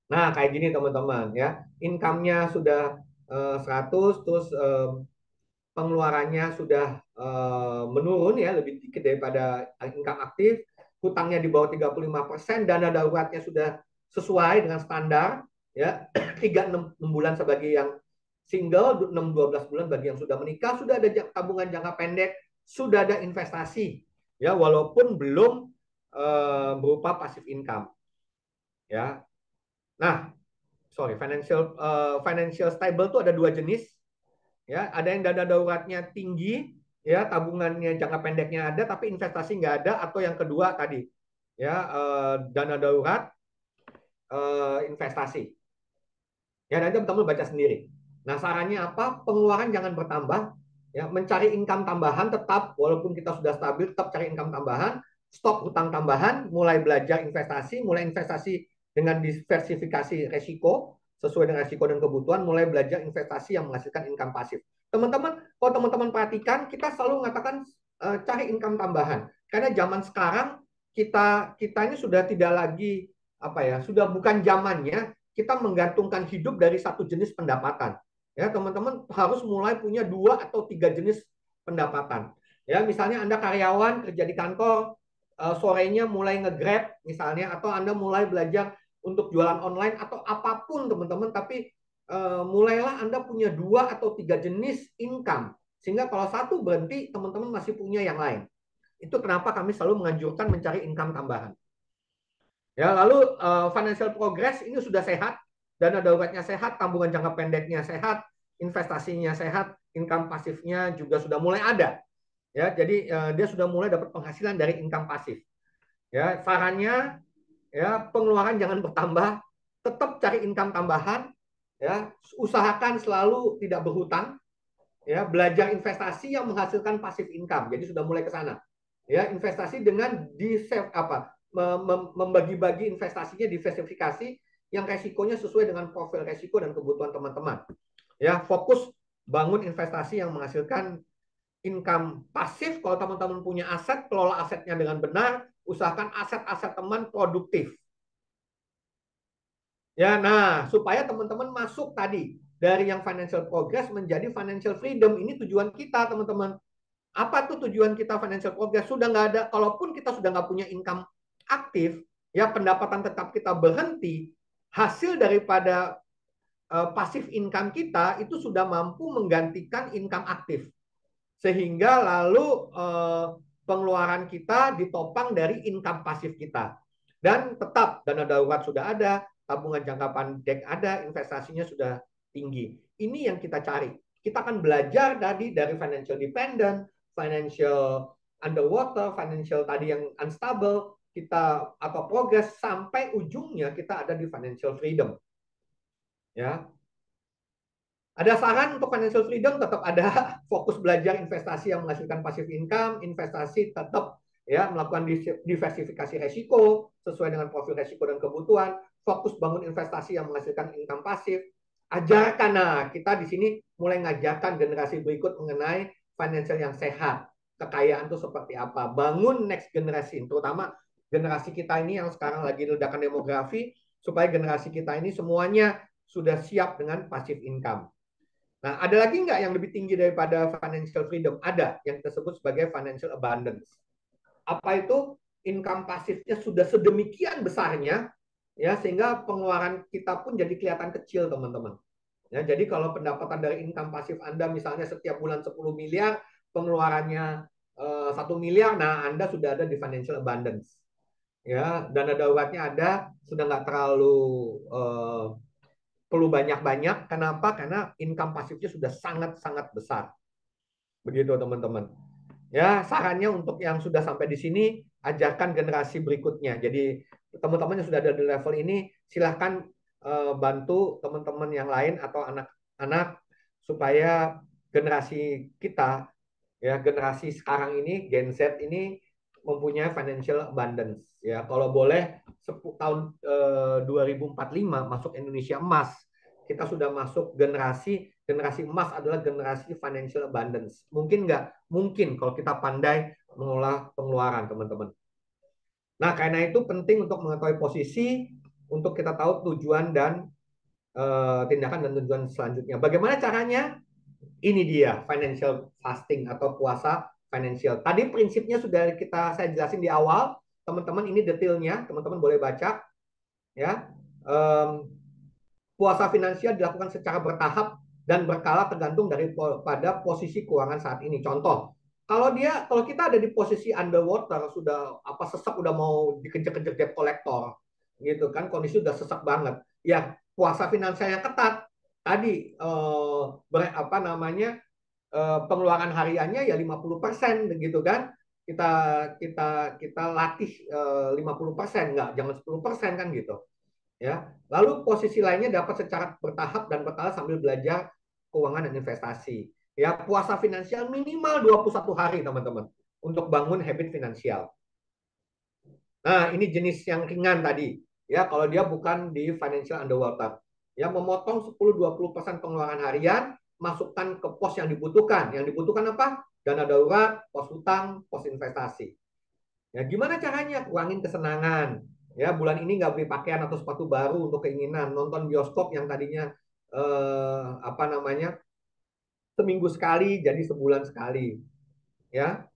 Nah, kayak gini teman-teman ya. Income-nya sudah 100, terus pengeluarannya sudah menurun ya, lebih sedikit daripada income aktif, hutangnya di bawah 35%, dana daruratnya sudah sesuai dengan standar ya, 3-6 bulan sebagai yang single, 6-12 bulan bagi yang sudah menikah, sudah ada tabungan jangka pendek, sudah ada investasi ya, walaupun belum berupa passive income ya. Nah, financial stable itu ada dua jenis ya, ada yang dana daruratnya tinggi ya, tabungannya jangka pendeknya ada tapi investasi nggak ada, atau yang kedua tadi ya, dana darurat investasi ya, nanti teman-teman baca sendiri. Nah sarannya apa? Pengeluaran jangan bertambah ya, mencari income tambahan tetap, walaupun kita sudah stabil tetap cari income tambahan, stop hutang tambahan, mulai belajar investasi, mulai investasi dengan diversifikasi resiko sesuai dengan resiko dan kebutuhan, mulai belajar investasi yang menghasilkan income pasif. Teman-teman, kalau teman-teman perhatikan, kita selalu mengatakan cari income tambahan. Karena zaman sekarang kita ini sudah tidak lagi apa ya, sudah bukan zamannya kita menggantungkan hidup dari satu jenis pendapatan. Ya, teman-teman harus mulai punya 2 atau 3 jenis pendapatan. Ya, misalnya Anda karyawan kerja di kantor, sorenya mulai nge-Grab misalnya, atau Anda mulai belajar untuk jualan online atau apapun teman-teman, tapi mulailah Anda punya 2 atau 3 jenis income, sehingga kalau satu berhenti teman-teman masih punya yang lain. Itu kenapa kami selalu menganjurkan mencari income tambahan. Ya, lalu financial progress ini sudah sehat, dana daruratnya sehat, tabungan jangka pendeknya sehat, investasinya sehat, income pasifnya juga sudah mulai ada. Ya, jadi dia sudah mulai dapat penghasilan dari income pasif. Ya, sarannya ya pengeluaran jangan bertambah, tetap cari income tambahan, ya, usahakan selalu tidak berhutang, ya, belajar investasi yang menghasilkan pasif income. Jadi sudah mulai ke sana. Ya, investasi dengan membagi-bagi investasinya, diversifikasi yang resikonya sesuai dengan profil resiko dan kebutuhan teman-teman. Ya, fokus bangun investasi yang menghasilkan income pasif. Kalau teman-teman punya aset, kelola asetnya dengan benar, usahakan aset-aset teman produktif. Ya, nah, supaya teman-teman masuk tadi dari yang financial progress menjadi financial freedom. Ini tujuan kita, teman-teman. Apa tuh tujuan kita financial progress? Sudah nggak ada, kalaupun kita sudah nggak punya income aktif, ya pendapatan tetap kita berhenti, hasil daripada pasif income kita itu sudah mampu menggantikan income aktif. Sehingga lalu pengeluaran kita ditopang dari income pasif kita. Dan tetap dana darurat sudah ada, tabungan jangka pendek ada, investasinya sudah tinggi. Ini yang kita cari. Kita akan belajar tadi dari financial dependent, financial underwater, financial tadi yang unstable, kita apa progress sampai ujungnya kita ada di financial freedom. Ya, ada saran untuk financial freedom, tetap ada fokus belajar investasi yang menghasilkan passive income, investasi tetap ya melakukan diversifikasi resiko sesuai dengan profil resiko dan kebutuhan, fokus bangun investasi yang menghasilkan income pasif. Ajarkan, nah kita di sini mulai ngajarkan generasi berikut mengenai financial yang sehat, kekayaan itu seperti apa, bangun next generasi, terutama generasi kita ini yang sekarang lagi ledakan demografi, supaya generasi kita ini semuanya sudah siap dengan passive income. Nah, ada lagi nggak yang lebih tinggi daripada financial freedom? Ada, yang kita sebut sebagai financial abundance. Apa itu? Income pasifnya sudah sedemikian besarnya, ya sehingga pengeluaran kita pun jadi kelihatan kecil, teman-teman. Ya, jadi kalau pendapatan dari income pasif Anda misalnya setiap bulan 10 miliar, pengeluarannya 1 miliar, nah Anda sudah ada di financial abundance. Ya, dana daruratnya ada, sudah nggak terlalu perlu banyak-banyak. Kenapa? Karena income pasifnya sudah sangat-sangat besar. Begitu teman-teman. Ya, sarannya untuk yang sudah sampai di sini, ajarkan generasi berikutnya. Jadi teman-teman yang sudah ada di level ini, silahkan bantu teman-teman yang lain atau anak-anak supaya generasi kita, ya generasi sekarang ini, Gen Z ini mempunyai financial abundance. Ya, kalau boleh tahun 2045 masuk Indonesia emas, kita sudah masuk generasi emas adalah generasi financial abundance. Mungkin nggak? Mungkin kalau kita pandai mengolah pengeluaran, teman-teman. Nah, karena itu penting untuk mengetahui posisi, untuk kita tahu tujuan dan tindakan dan tujuan selanjutnya. Bagaimana caranya? Ini dia financial fasting atau puasa financial. Tadi prinsipnya sudah saya jelasin di awal, teman-teman. Ini detailnya, teman-teman boleh baca. Ya, puasa finansial dilakukan secara bertahap dan berkala tergantung pada posisi keuangan saat ini. Contoh, kalau kita ada di posisi underwater, sudah sesak, udah mau dikejar-kejar debt collector, gitu kan, kondisi udah sesak banget. Ya, puasa finansial yang ketat tadi pengeluaran hariannya ya 50% gitu kan. Kita latih 50%, jangan 10% kan gitu. Ya. Lalu posisi lainnya dapat secara bertahap dan berkala sambil belajar keuangan dan investasi. Ya, puasa finansial minimal 21 hari, teman-teman, untuk bangun habit finansial. Nah, ini jenis yang ringan tadi. Ya, kalau dia bukan di financial underwater. Ya, memotong 10-20% pengeluaran harian, masukkan ke pos yang dibutuhkan. Yang dibutuhkan apa? Dana darurat, pos hutang, pos investasi. Ya, gimana caranya? Kurangin kesenangan. Ya, bulan ini nggak beli pakaian atau sepatu baru untuk keinginan. Nonton bioskop yang tadinya seminggu sekali jadi sebulan sekali. Ya,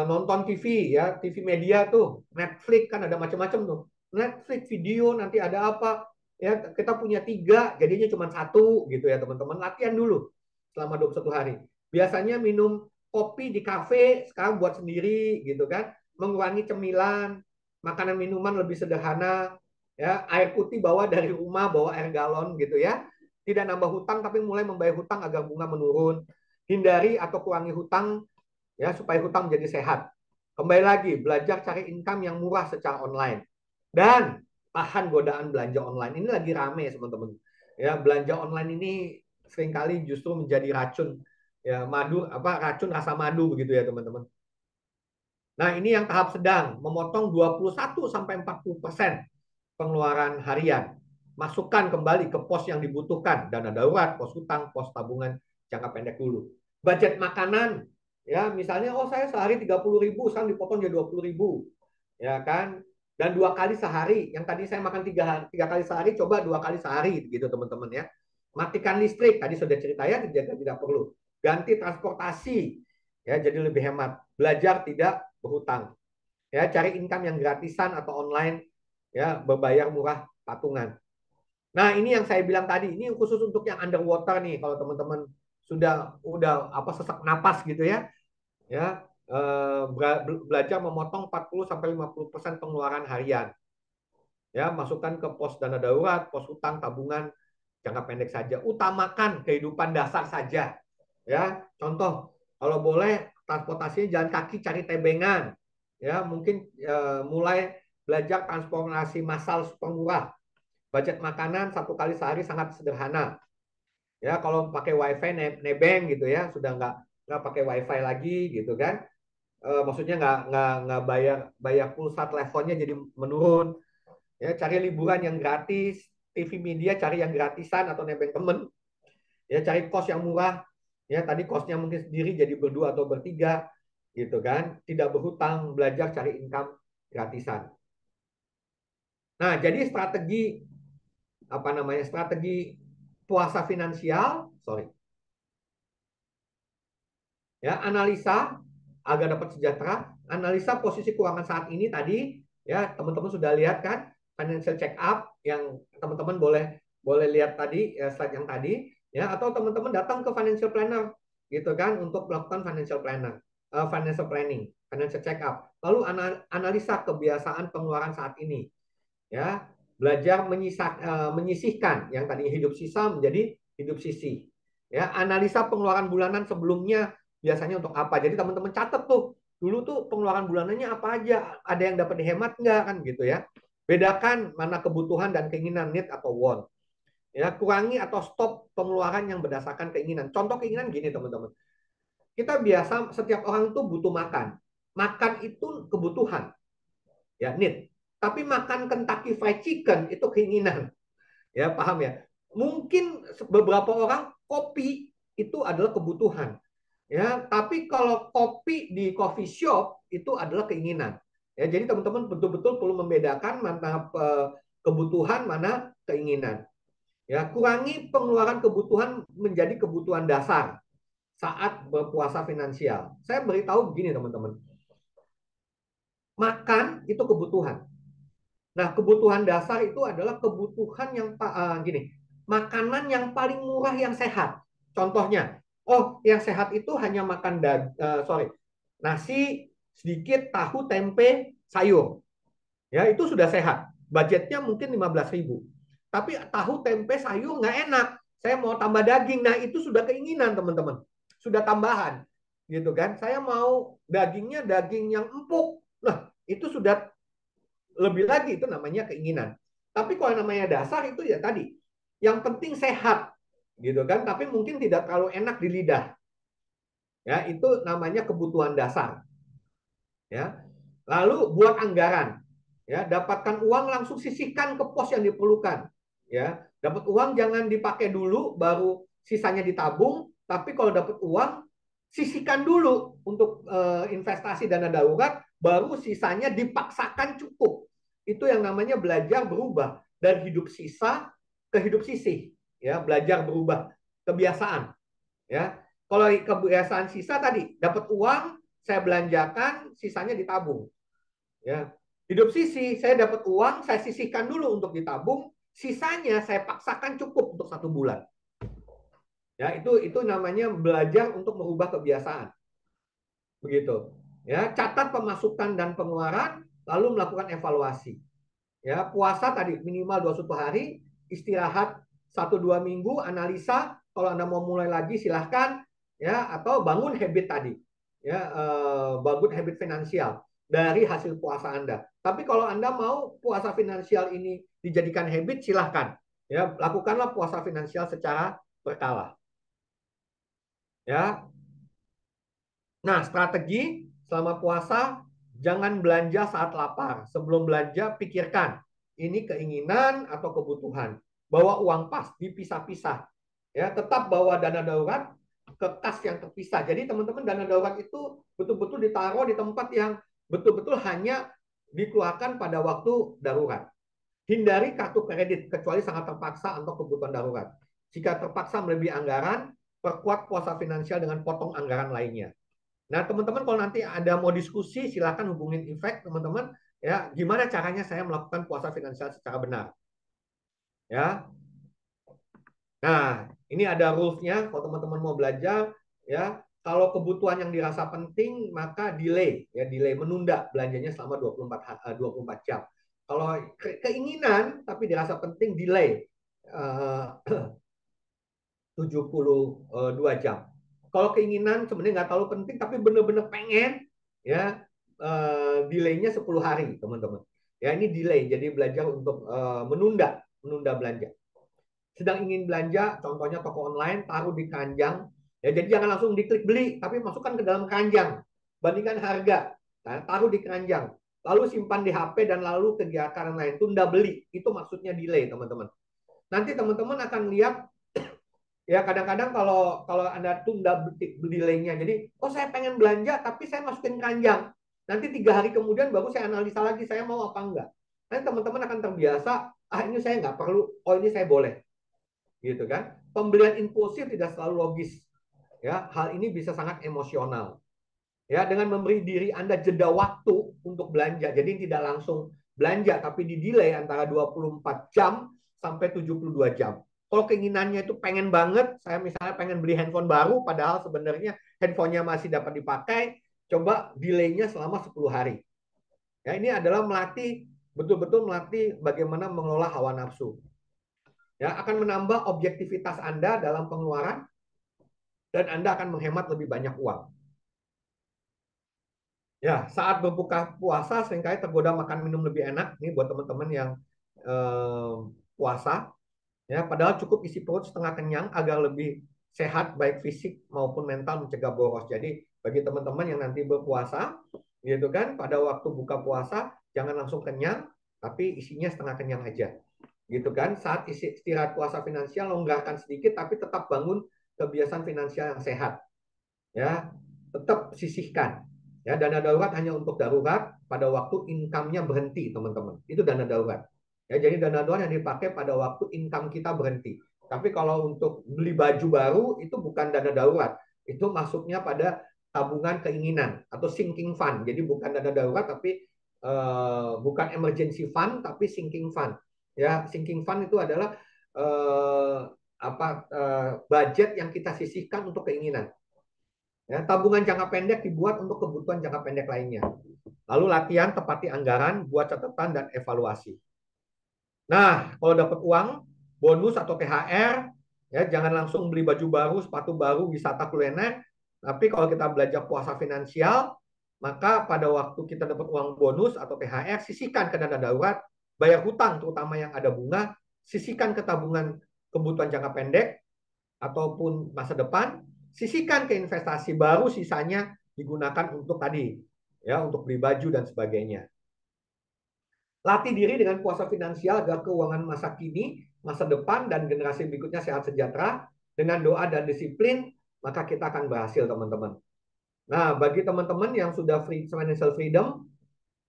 nonton TV, ya TV media tuh, Netflix kan ada macam-macam tuh. Netflix video nanti ada apa? Ya, kita punya 3, jadinya cuma 1 gitu ya teman-teman. Latihan dulu selama 21 hari. Biasanya minum kopi di kafe, sekarang buat sendiri gitu kan. Mengurangi cemilan, makanan minuman lebih sederhana, ya air putih bawa dari rumah, bawa air galon gitu ya. Tidak nambah hutang tapi mulai membayar hutang agar bunga menurun. hindari atau kurangi hutang ya supaya hutang menjadi sehat. Kembali lagi, belajar cari income yang murah secara online. Dan tahan godaan belanja online. Ini lagi rame, teman-teman. Ya, belanja online ini seringkali justru menjadi racun. Ya, racun rasa madu begitu ya, teman-teman. Nah, ini yang tahap sedang, memotong 21 sampai 40% pengeluaran harian. Masukkan kembali ke pos yang dibutuhkan, dana darurat, pos hutang, pos tabungan jangka pendek dulu. Budget makanan, ya misalnya saya sehari 30.000, sekarang dipotong jadi 20.000, ya kan? Dan 2 kali sehari, yang tadi saya makan 3 kali sehari, coba 2 kali sehari, gitu teman-teman ya. Matikan listrik, tadi sudah cerita ya, tidak perlu. Ganti transportasi, ya jadi lebih hemat. Belajar tidak berhutang, ya cari income yang gratisan atau online, ya berbayar murah patungan. Nah ini yang saya bilang tadi, ini khusus untuk yang underwater nih, kalau teman-teman udah sesak napas gitu ya, belajar memotong 40 sampai 50% pengeluaran harian. Ya, masukkan ke pos dana darurat, pos hutang, tabungan jangka pendek saja. Utamakan kehidupan dasar saja. Ya, contoh kalau boleh transportasinya jalan kaki, cari tebengan. Ya, mungkin mulai belajar transportasi massal super murah. Budget makanan 1 kali sehari sangat sederhana. Ya, kalau pakai wifi nebeng gitu ya, sudah nggak pakai wifi lagi gitu kan. Maksudnya nggak bayar pulsa teleponnya jadi menurun. Ya, cari liburan yang gratis, TV media cari yang gratisan atau nebeng temen. Ya, cari kos yang murah. Ya, tadi kosnya mungkin sendiri jadi berdua atau bertiga gitu kan. Tidak berhutang, belajar cari income gratisan. Nah, jadi strategi puasa finansial, ya, analisa agar dapat sejahtera, analisa posisi keuangan saat ini tadi, ya teman-teman sudah lihat kan financial check up yang teman-teman boleh lihat tadi ya, slide yang tadi, ya, atau teman-teman datang ke financial planner gitu kan untuk melakukan financial planning, financial check up, lalu analisa kebiasaan pengeluaran saat ini, ya belajar menyisihkan yang tadinya hidup sisa menjadi hidup sisih, ya analisa pengeluaran bulanan sebelumnya biasanya untuk apa. Jadi teman-teman catat tuh dulu tuh pengeluaran bulanannya apa aja, ada yang dapat dihemat nggak kan gitu ya. Bedakan mana kebutuhan dan keinginan, need atau want. Ya, kurangi atau stop pengeluaran yang berdasarkan keinginan. Contoh keinginan gini teman-teman. Kita biasa setiap orang tuh butuh makan. Makan itu kebutuhan, ya need. Tapi makan Kentucky Fried Chicken itu keinginan. Ya, paham ya? Mungkin beberapa orang kopi itu adalah kebutuhan. Ya, tapi kalau kopi di coffee shop itu adalah keinginan. Ya, jadi teman-teman betul-betul perlu membedakan mana kebutuhan, mana keinginan. Ya, kurangi pengeluaran kebutuhan menjadi kebutuhan dasar saat berpuasa finansial. Saya beritahu begini teman-teman. Makan itu kebutuhan. Nah, kebutuhan dasar itu adalah kebutuhan yang gini, makanan yang paling murah yang sehat. Contohnya, yang sehat itu hanya makan nasi sedikit, tahu, tempe, sayur. Ya, itu sudah sehat. Budgetnya mungkin 15.000. Tapi tahu, tempe, sayur nggak enak. Saya mau tambah daging. Nah, itu sudah keinginan, teman-teman. Sudah tambahan. Gitu kan. Saya mau dagingnya daging yang empuk. Nah, itu sudah lebih lagi, itu namanya keinginan. Tapi kalau namanya dasar itu ya tadi, yang penting sehat, gitu kan. Tapi mungkin tidak terlalu enak di lidah. Ya, itu namanya kebutuhan dasar. Ya, lalu buat anggaran. Ya, dapatkan uang langsung sisihkan ke pos yang diperlukan. Ya, dapat uang jangan dipakai dulu, baru sisanya ditabung. Tapi kalau dapat uang, sisihkan dulu untuk investasi dana darurat, baru sisanya dipaksakan cukup. Itu yang namanya belajar berubah dari hidup sisa ke hidup sisih. Ya, belajar berubah kebiasaan. Ya, kalau kebiasaan sisa tadi dapat uang, saya belanjakan, sisanya ditabung. Ya, hidup sisih, saya dapat uang, saya sisihkan dulu untuk ditabung, sisanya saya paksakan cukup untuk 1 bulan. Ya, itu namanya belajar untuk merubah kebiasaan. Begitu. Ya, catat pemasukan dan pengeluaran, lalu melakukan evaluasi. Ya, puasa tadi minimal 21 hari, istirahat 1-2 minggu, analisa. Kalau Anda mau mulai lagi silahkan. ya, atau bangun habit tadi, ya, bangun habit finansial dari hasil puasa Anda. Tapi kalau Anda mau puasa finansial ini dijadikan habit, silahkan, ya, lakukanlah puasa finansial secara berkala, ya. Nah, strategi selama puasa, jangan belanja saat lapar. Sebelum belanja, pikirkan ini keinginan atau kebutuhan. Bawa uang pas, dipisah-pisah. Ya, tetap bawa dana darurat ke kas yang terpisah. Jadi teman-teman, dana darurat itu betul-betul ditaruh di tempat yang betul-betul hanya dikeluarkan pada waktu darurat. Hindari kartu kredit kecuali sangat terpaksa untuk kebutuhan darurat. Jika terpaksa melebihi anggaran, perkuat puasa finansial dengan potong anggaran lainnya. Nah, teman-teman kalau nanti ada mau diskusi, silakan hubungin Impact, teman-teman. Ya, gimana caranya saya melakukan puasa finansial secara benar? Ya. Nah, ini ada rules-nya. Kalau teman-teman mau belajar, ya, kalau kebutuhan yang dirasa penting, maka delay, ya, delay, menunda belanjanya selama 24 jam. Kalau keinginan tapi dirasa penting, delay 72 jam. Kalau keinginan sebenarnya nggak terlalu penting, tapi benar-benar pengen, ya, delaynya 10 hari, teman-teman. Ya, ini delay, jadi belajar untuk menunda belanja. Sedang ingin belanja, contohnya toko online, taruh di keranjang. Ya, jadi jangan langsung diklik beli, tapi masukkan ke dalam keranjang. Bandingkan harga, nah, taruh di keranjang. Lalu simpan di HP dan lalu kegiatan lain. Tunda beli, itu maksudnya delay, teman-teman. Nanti teman-teman akan lihat, ya, kadang-kadang kalau Anda tunda delaynya, jadi, oh saya pengen belanja, tapi saya masukin keranjang. Nanti 3 hari kemudian baru saya analisa lagi, saya mau apa enggak. Nanti teman-teman akan terbiasa, ini saya nggak perlu, oh ini saya boleh. Gitu kan? Pembelian impulsif tidak selalu logis. Ya, hal ini bisa sangat emosional. Ya, dengan memberi diri Anda jeda waktu untuk belanja. Jadi tidak langsung belanja tapi di-delay antara 24 jam sampai 72 jam. Kalau keinginannya itu pengen banget, saya misalnya pengen beli handphone baru padahal sebenarnya handphonenya masih dapat dipakai, coba delay-nya selama 10 hari. Ya, ini adalah betul-betul melatih bagaimana mengelola hawa nafsu. Ya, akan menambah objektivitas Anda dalam pengeluaran dan Anda akan menghemat lebih banyak uang. Ya, saat berbuka puasa seringkali tergoda makan minum lebih enak. Ini buat teman-teman yang puasa. Ya, padahal cukup isi perut setengah kenyang agar lebih sehat baik fisik maupun mental, mencegah boros. Jadi bagi teman-teman yang nanti berpuasa, gitu kan, pada waktu buka puasa jangan langsung kenyang, tapi isinya setengah kenyang aja. Gitu kan, saat istirahat puasa finansial longgarkan sedikit tapi tetap bangun kebiasaan finansial yang sehat. Ya, tetap sisihkan. Ya, dana darurat hanya untuk darurat pada waktu income-nya berhenti, teman-teman. Itu dana darurat. Ya, jadi dana darurat yang dipakai pada waktu income kita berhenti. Tapi kalau untuk beli baju baru itu bukan dana darurat. Itu masuknya pada tabungan keinginan atau sinking fund. Jadi bukan dana darurat tapi bukan emergency fund tapi sinking fund. Ya, sinking fund itu adalah budget yang kita sisihkan untuk keinginan. Ya, tabungan jangka pendek dibuat untuk kebutuhan jangka pendek lainnya. Lalu latihan tepati anggaran, buat catatan dan evaluasi. Nah, kalau dapat uang, bonus atau THR, ya jangan langsung beli baju baru, sepatu baru, wisata kuliner. Tapi kalau kita belajar puasa finansial, maka pada waktu kita dapat uang bonus atau THR, sisihkan ke dana darurat, bayar hutang terutama yang ada bunga, sisihkan ke tabungan kebutuhan jangka pendek ataupun masa depan, sisihkan ke investasi, baru sisanya digunakan untuk tadi, ya, untuk beli baju dan sebagainya. Latih diri dengan puasa finansial agar keuangan masa kini, masa depan, dan generasi berikutnya sehat sejahtera. Dengan doa dan disiplin, maka kita akan berhasil, teman-teman. Nah, bagi teman-teman yang sudah financial freedom,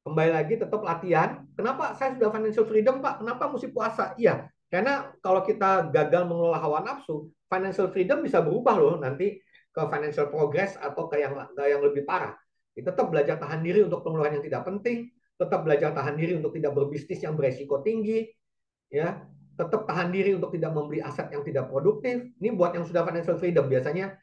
kembali lagi tetap latihan. Kenapa saya sudah financial freedom, Pak? Kenapa mesti puasa? Iya, karena kalau kita gagal mengelola hawa nafsu, financial freedom bisa berubah loh nanti ke financial progress atau ke yang lebih parah. Tetap belajar tahan diri untuk pengeluaran yang tidak penting, tetap belajar tahan diri untuk tidak berbisnis yang beresiko tinggi, ya, tetap tahan diri untuk tidak membeli aset yang tidak produktif. Ini buat yang sudah financial freedom biasanya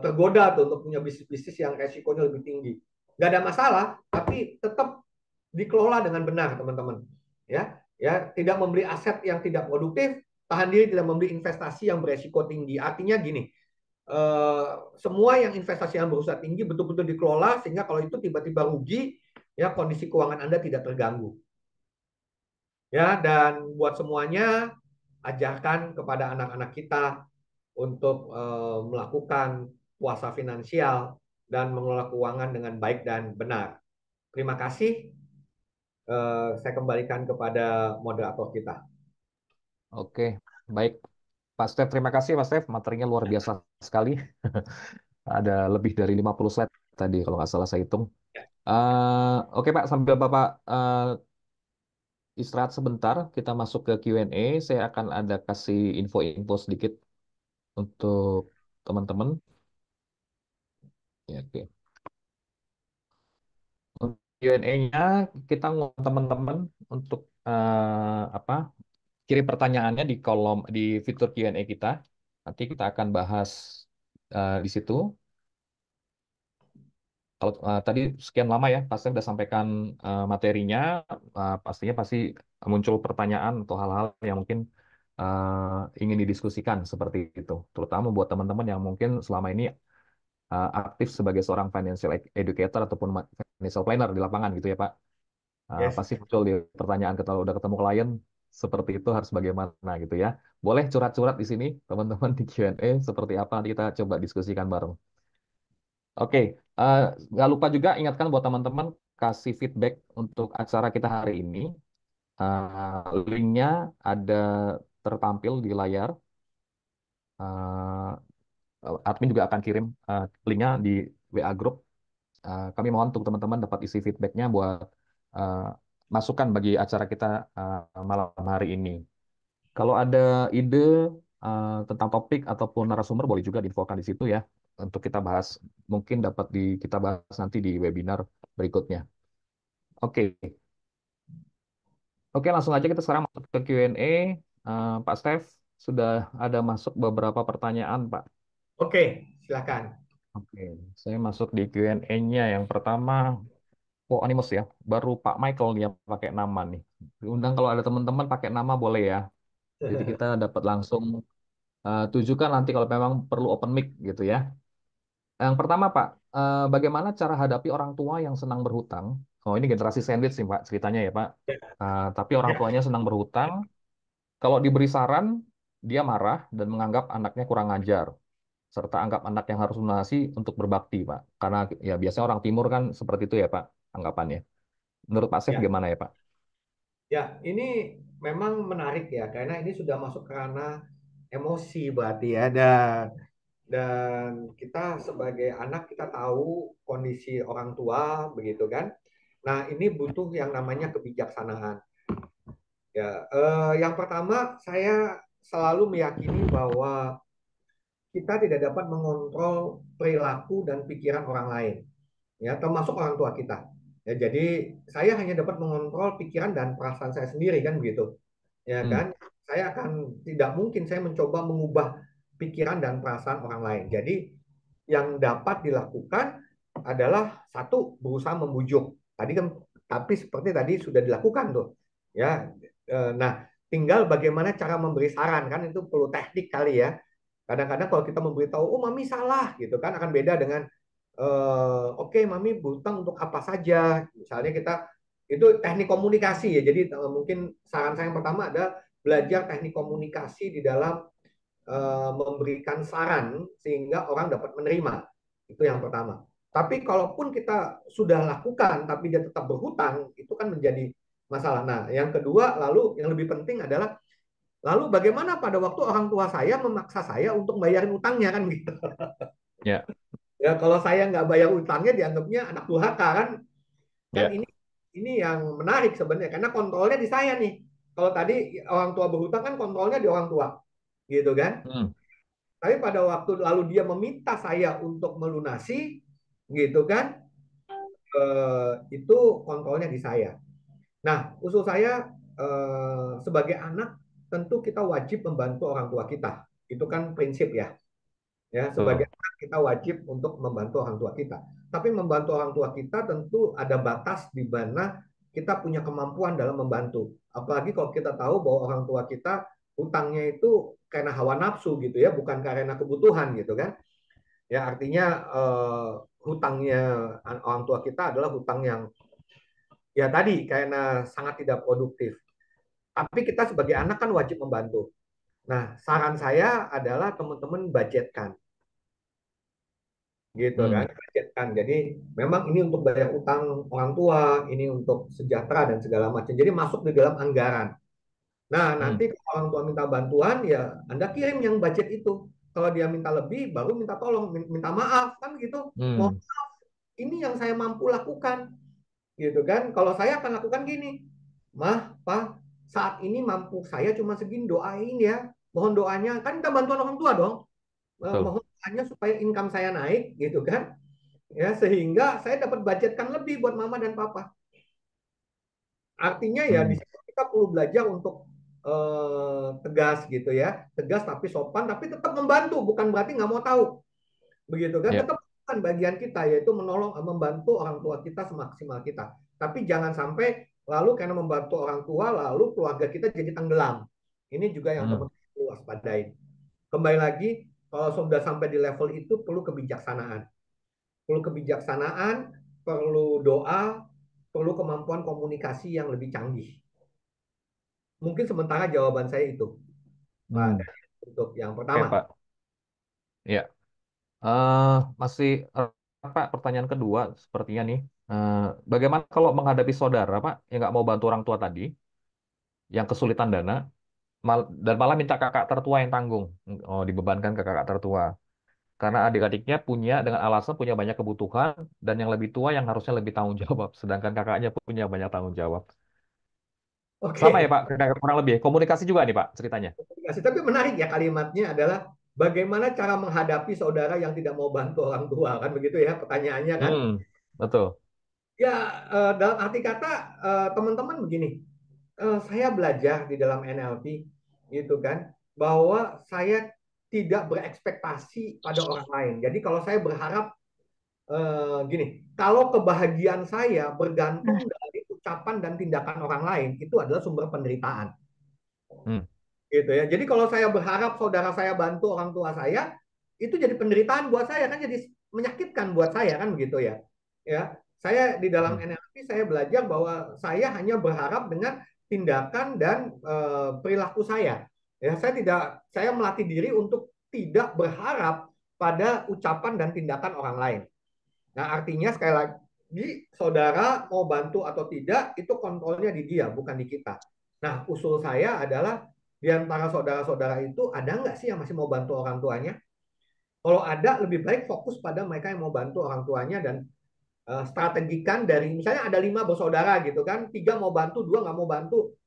tergoda tuh untuk punya bisnis-bisnis yang resikonya lebih tinggi. Nggak ada masalah, tapi tetap dikelola dengan benar, teman-teman. Ya, tidak membeli aset yang tidak produktif, tahan diri tidak membeli investasi yang beresiko tinggi. Artinya gini, eh, semua yang investasi yang berusaha tinggi betul-betul dikelola sehingga kalau itu tiba-tiba rugi, ya kondisi keuangan Anda tidak terganggu. Ya, dan buat semuanya ajarkan kepada anak-anak kita untuk melakukan puasa finansial dan mengelola keuangan dengan baik dan benar. Terima kasih. Saya kembalikan kepada moderator kita. Oke, baik. Pak Stef, terima kasih Pak Stef. Materinya luar biasa sekali. Ada lebih dari 50 slide tadi kalau nggak salah saya hitung. Oke Pak, sambil Bapak istirahat sebentar, kita masuk ke Q&A. Saya akan ada kasih info-info sedikit untuk teman-teman. Ya, oke. Untuk Q&A-nya kita ngomong teman-teman untuk apa? Kirim pertanyaannya di kolom di fitur Q&A kita. Nanti kita akan bahas di situ. Kalau tadi sekian lama ya, pasti udah sampaikan materinya, pastinya pasti muncul pertanyaan atau hal-hal yang mungkin ingin didiskusikan seperti itu. Terutama buat teman-teman yang mungkin selama ini aktif sebagai seorang financial educator ataupun financial planner di lapangan gitu ya Pak. Yes. Pasti muncul di pertanyaan kalau udah ketemu klien seperti itu harus bagaimana gitu ya. Boleh curhat-curhat di sini teman-teman di Q&A seperti apa nanti kita coba diskusikan bareng. Oke, nggak lupa juga ingatkan buat teman-teman kasih feedback untuk acara kita hari ini. Linknya ada tertampil di layar. Admin juga akan kirim linknya di WA Group. Kami mohon untuk teman-teman dapat isi feedbacknya buat uh, masukan bagi acara kita malam hari ini. Kalau ada ide tentang topik ataupun narasumber boleh juga diinfokan di situ ya untuk kita bahas. Mungkin dapat kita bahas nanti di webinar berikutnya. Oke, oke langsung aja kita sekarang masuk ke Q&A. Pak Stef sudah ada masuk beberapa pertanyaan Pak. Oke, silakan. Oke, saya masuk di Q&A-nya. Yang pertama, oh Animus ya, baru Pak Michael nih yang pakai nama nih. Diundang kalau ada teman-teman pakai nama boleh ya. Jadi kita dapat langsung tujukan nanti kalau memang perlu open mic gitu ya. Yang pertama Pak, bagaimana cara hadapi orang tua yang senang berhutang? Oh ini generasi sandwich sih Pak ceritanya ya Pak. Tapi orang Ya, tuanya senang berhutang, kalau diberi saran dia marah dan menganggap anaknya kurang ajar, serta anggap anak yang harus lunasi untuk berbakti Pak. Karena ya biasanya orang timur kan seperti itu ya Pak anggapannya. Menurut Pak Chef ya, gimana ya Pak? ya. Ini memang menarik ya, karena ini sudah masuk ke ranah emosi berarti ya. Dan kita sebagai anak kita tahu kondisi orang tua begitu kan. Nah, ini butuh yang namanya kebijaksanaan. Ya, yang pertama saya selalu meyakini bahwa kita tidak dapat mengontrol perilaku dan pikiran orang lain, ya termasuk orang tua kita. Ya, jadi saya hanya dapat mengontrol pikiran dan perasaan saya sendiri kan begitu, ya Hmm. kan. Saya akan tidak mungkin saya mencoba mengubah pikiran dan perasaan orang lain. Jadi yang dapat dilakukan adalah satu berusaha membujuk. Tadi kan, tapi seperti tadi sudah dilakukan tuh, ya. Nah, tinggal bagaimana cara memberi saran kan itu perlu teknik kali ya. Kadang-kadang kalau kita memberitahu, oh mami salah gitu kan, akan beda dengan oke mami berutang untuk apa saja. Misalnya kita itu teknik komunikasi ya. Jadi mungkin saran saya yang pertama ada belajar teknik komunikasi di dalam memberikan saran sehingga orang dapat menerima. Itu yang pertama. Tapi kalaupun kita sudah lakukan tapi dia tetap berhutang, itu kan menjadi masalah. Nah, yang kedua lalu yang lebih penting adalah lalu bagaimana pada waktu orang tua saya memaksa saya untuk bayarin utangnya kan gitu. Ya, Ya kalau saya nggak bayar utangnya dianggapnya anak durhaka kan. Kan ya. ini yang menarik sebenarnya karena kontrolnya di saya nih. Kalau tadi orang tua berhutang kan kontrolnya di orang tua, gitu kan. Hmm. Tapi pada waktu lalu dia meminta saya untuk melunasi, gitu kan, itu kontrolnya di saya. Nah, usul saya sebagai anak tentu kita wajib membantu orang tua kita. Itu kan prinsip ya. Ya, sebagai Betul. anak kita wajib untuk membantu orang tua kita. Tapi membantu orang tua kita tentu ada batas di mana kita punya kemampuan dalam membantu. Apalagi kalau kita tahu bahwa orang tua kita utangnya itu karena hawa nafsu gitu ya, bukan karena kebutuhan gitu kan. Ya, artinya hutangnya orang tua kita adalah hutang yang ya tadi karena sangat tidak produktif. Tapi kita sebagai anak kan wajib membantu. Nah, saran saya adalah teman-teman budgetkan, gitu kan, Hmm. budgetkan. Jadi memang ini untuk bayar utang orang tua, ini untuk sejahtera dan segala macam. Jadi masuk di dalam anggaran. Nah, nanti Hmm. kalau orang tua minta bantuan, ya Anda kirim yang budget itu. Kalau dia minta lebih, baru minta tolong, minta maaf, kan gitu. Mau Hmm. ini yang saya mampu lakukan, gitu kan. Kalau saya akan lakukan gini, mah, pak, saat ini mampu saya cuma segini, doain ya, mohon doanya, kan kita bantuan orang tua dong. Betul. Mohon doanya supaya income saya naik, gitu kan, ya, sehingga saya dapat budgetkan lebih buat mama dan papa. Artinya ya di Hmm. situ kita perlu belajar untuk tegas gitu ya, tegas tapi sopan, tapi tetap membantu, bukan berarti nggak mau tahu, begitu kan, Ya. tetap kan bagian kita yaitu menolong, membantu orang tua kita semaksimal kita. Tapi jangan sampai lalu karena membantu orang tua lalu keluarga kita jadi tenggelam. Ini juga yang Hmm. teman-teman perlu waspadain. Kembali lagi, kalau sudah sampai di level itu perlu kebijaksanaan, perlu kebijaksanaan, perlu doa, perlu kemampuan komunikasi yang lebih canggih. Mungkin sementara jawaban saya itu, Pak Hmm. Daniel, untuk yang Oke, pertama. Pak. Ya. Eh, masih Pak, pertanyaan kedua sepertinya nih. Eh, Bagaimana kalau menghadapi saudara, Pak, yang nggak mau bantu orang tua tadi, yang kesulitan dana, dan malah minta kakak tertua yang tanggung, oh, dibebankan ke kakak tertua. Karena adik-adiknya punya dengan alasan punya banyak kebutuhan dan yang lebih tua yang harusnya lebih tanggung jawab, sedangkan kakaknya punya banyak tanggung jawab. Sama ya Oke, Pak, kurang lebih. Komunikasi juga nih Pak ceritanya. komunikasi. Tapi menarik ya kalimatnya adalah bagaimana cara menghadapi saudara yang tidak mau bantu orang tua, kan begitu ya pertanyaannya kan? Betul. Ya, dalam arti kata teman-teman begini, saya belajar di dalam NLP gitu kan, bahwa saya tidak berekspektasi pada orang lain. Jadi kalau saya berharap gini, kalau kebahagiaan saya bergantung dari ucapan dan tindakan orang lain, itu adalah sumber penderitaan. Hmm. Gitu ya. Jadi kalau saya berharap saudara saya bantu orang tua saya, itu jadi penderitaan buat saya, kan jadi menyakitkan buat saya, kan begitu ya. Ya, saya di dalam Hmm. NLP saya belajar bahwa saya hanya berharap dengan tindakan dan perilaku saya. Ya, saya melatih diri untuk tidak berharap pada ucapan dan tindakan orang lain. Nah, artinya sekali lagi, saudara mau bantu atau tidak, itu kontrolnya di dia, bukan di kita. Nah, usul saya adalah di antara saudara-saudara itu, ada nggak sih yang masih mau bantu orang tuanya? Kalau ada, lebih baik fokus pada mereka yang mau bantu orang tuanya dan strategikan dari, misalnya ada 5 bersaudara gitu kan, 3 mau bantu, 2 nggak mau bantu,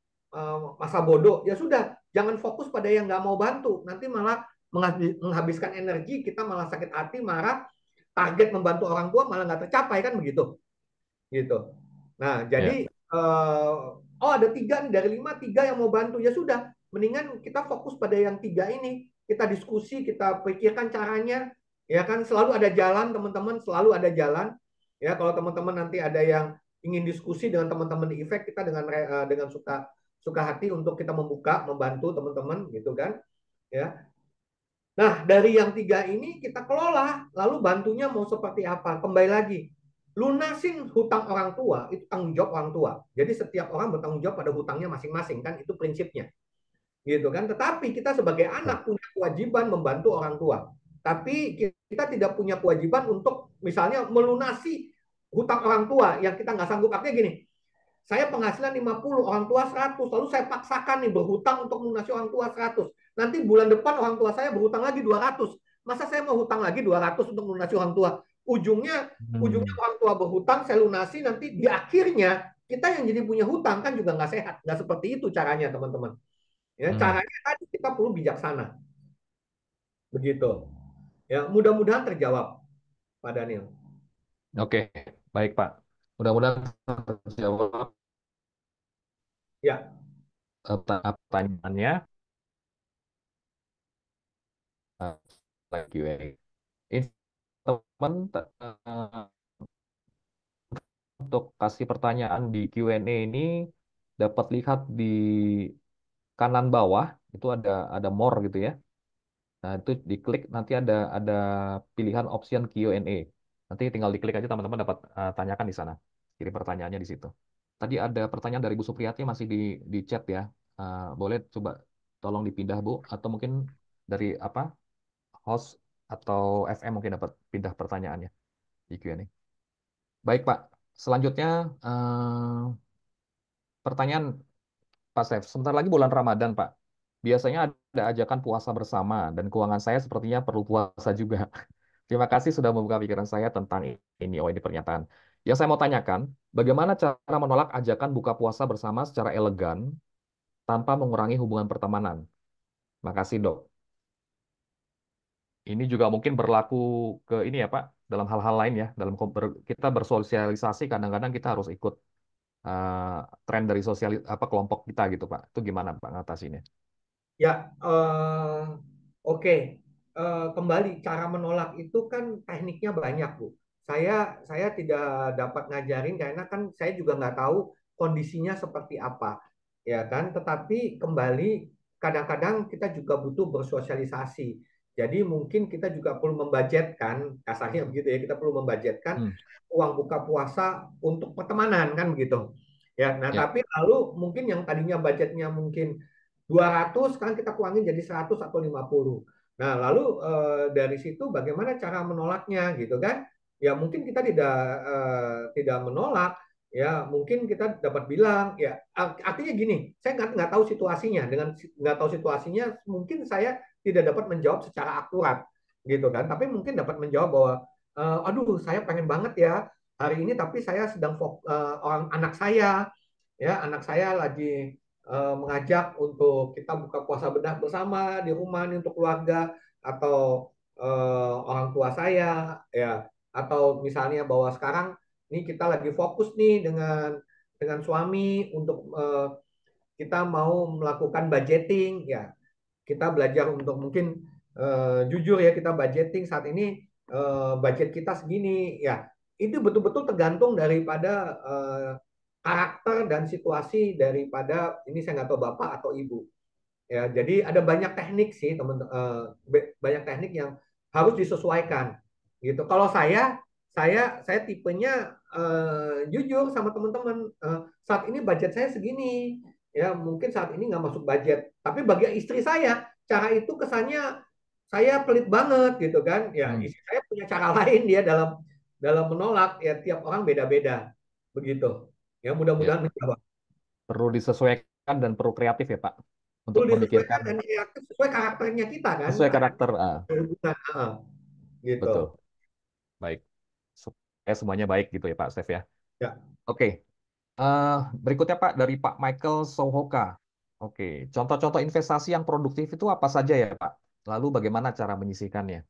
masa bodoh. Ya sudah, jangan fokus pada yang nggak mau bantu. Nanti malah menghabiskan energi, kita malah sakit hati, marah, target membantu orang tua malah nggak tercapai, kan begitu, gitu. Nah, Ya. jadi oh ada 3 nih dari 5, 3 yang mau bantu, ya sudah, mendingan kita fokus pada yang 3 ini, kita diskusi, kita pikirkan caranya, ya kan, selalu ada jalan teman-teman, selalu ada jalan. Ya, kalau teman-teman nanti ada yang ingin diskusi dengan teman-teman di Efek, kita dengan suka suka hati untuk kita membantu teman-teman, gitu kan, ya. Nah, dari yang 3 ini kita kelola, lalu bantunya mau seperti apa? Kembali lagi, lunasin hutang orang tua, itu tanggung jawab orang tua. Jadi setiap orang bertanggung jawab pada hutangnya masing-masing, kan itu prinsipnya. Gitu kan? Tetapi kita sebagai Betul. anak punya kewajiban membantu orang tua. Tapi kita tidak punya kewajiban untuk misalnya melunasi hutang orang tua yang kita nggak sanggup. Artinya gini, saya penghasilan 50, orang tua 100, lalu saya paksakan nih berhutang untuk melunasi orang tua 100. Nanti bulan depan orang tua saya berhutang lagi 200. Masa saya mau hutang lagi 200 untuk melunasi orang tua? Ujungnya Hmm. orang tua berhutang, saya lunasi, nanti di akhirnya kita yang jadi punya hutang, kan juga nggak sehat. Nggak seperti itu caranya, teman-teman. Ya, Hmm. caranya tadi kita perlu bijaksana. Begitu. Ya, mudah-mudahan terjawab, Pak Daniel. Oke, baik Pak. Mudah-mudahan terjawab Ya, pertanyaannya. Eh, Thank you. Ini teman untuk kasih pertanyaan di Q&A ini dapat lihat di kanan bawah itu ada more gitu ya. Nah, itu diklik nanti ada pilihan option Q&A. Nanti tinggal diklik aja teman-teman dapat tanyakan di sana. Kirim pertanyaannya di situ. Tadi ada pertanyaan dari Bu Supriyati masih di chat ya. Boleh coba tolong dipindah Bu atau mungkin dari apa host atau FM mungkin dapat pindah pertanyaannya di Q&A. Baik Pak. Selanjutnya pertanyaan Pak Chef. Sebentar lagi bulan Ramadan Pak. Biasanya ada ajakan puasa bersama dan keuangan saya sepertinya perlu puasa juga. Terima kasih sudah membuka pikiran saya tentang ini. Oh, ini pernyataan. Yang saya mau tanyakan, bagaimana cara menolak ajakan buka puasa bersama secara elegan tanpa mengurangi hubungan pertemanan? Makasih, Dok. Ini juga mungkin berlaku ke ini ya, Pak, dalam hal-hal lain ya. Kita bersosialisasi kadang-kadang kita harus ikut tren dari apa kelompok kita gitu, Pak. Itu gimana, Pak, ngatasinnya? Ya, oke. Kembali cara menolak itu kan tekniknya banyak, Bu. Saya tidak dapat ngajarin karena kan saya juga nggak tahu kondisinya seperti apa, ya kan. Tetapi kembali kadang-kadang kita juga butuh bersosialisasi. Jadi mungkin kita juga perlu membudgetkan, kasarnya begitu ya, kita perlu membudgetkan Hmm, uang buka puasa untuk pertemanan kan begitu. Ya, nah ya, tapi lalu mungkin yang tadinya budgetnya mungkin 200 kan kita kurangin jadi 100 atau 50. Nah, lalu dari situ bagaimana cara menolaknya gitu kan? Ya mungkin kita tidak menolak, ya mungkin kita dapat bilang ya artinya gini, saya nggak tahu situasinya dengan nggak tahu situasinya, mungkin saya tidak dapat menjawab secara akurat gitu kan, tapi mungkin dapat menjawab bahwa aduh saya pengen banget ya hari ini tapi saya sedang orang anak saya ya anak saya lagi mengajak untuk kita buka puasa bedah bersama di rumah nih untuk keluarga atau orang tua saya ya atau misalnya bahwa sekarang nih kita lagi fokus nih dengan suami untuk kita mau melakukan budgeting ya kita belajar untuk mungkin jujur ya kita budgeting saat ini budget kita segini ya itu betul-betul tergantung daripada karakter dan situasi daripada ini saya nggak tahu bapak atau ibu ya jadi ada banyak teknik sih teman banyak teknik yang harus disesuaikan gitu kalau saya tipenya jujur sama teman-teman saat ini budget saya segini ya mungkin saat ini nggak masuk budget tapi bagi istri saya cara itu kesannya saya pelit banget gitu kan ya hmm, istri saya punya cara lain dia dalam dalam menolak ya tiap orang beda-beda begitu ya ya. mudah-mudahan menjawab. Perlu disesuaikan dan perlu kreatif ya, Pak, untuk Perlu memikirkan disesuaikan dan ya, sesuai karakternya kita kan sesuai karakter. hubungan gitu Betul. Baik. Supaya semuanya baik gitu ya, Pak Stef ya. ya. Oke. Eh, Berikutnya, Pak, dari Pak Michael Sohoka. Oke. Contoh-contoh investasi yang produktif itu apa saja ya, Pak? Lalu bagaimana cara menyisihkannya?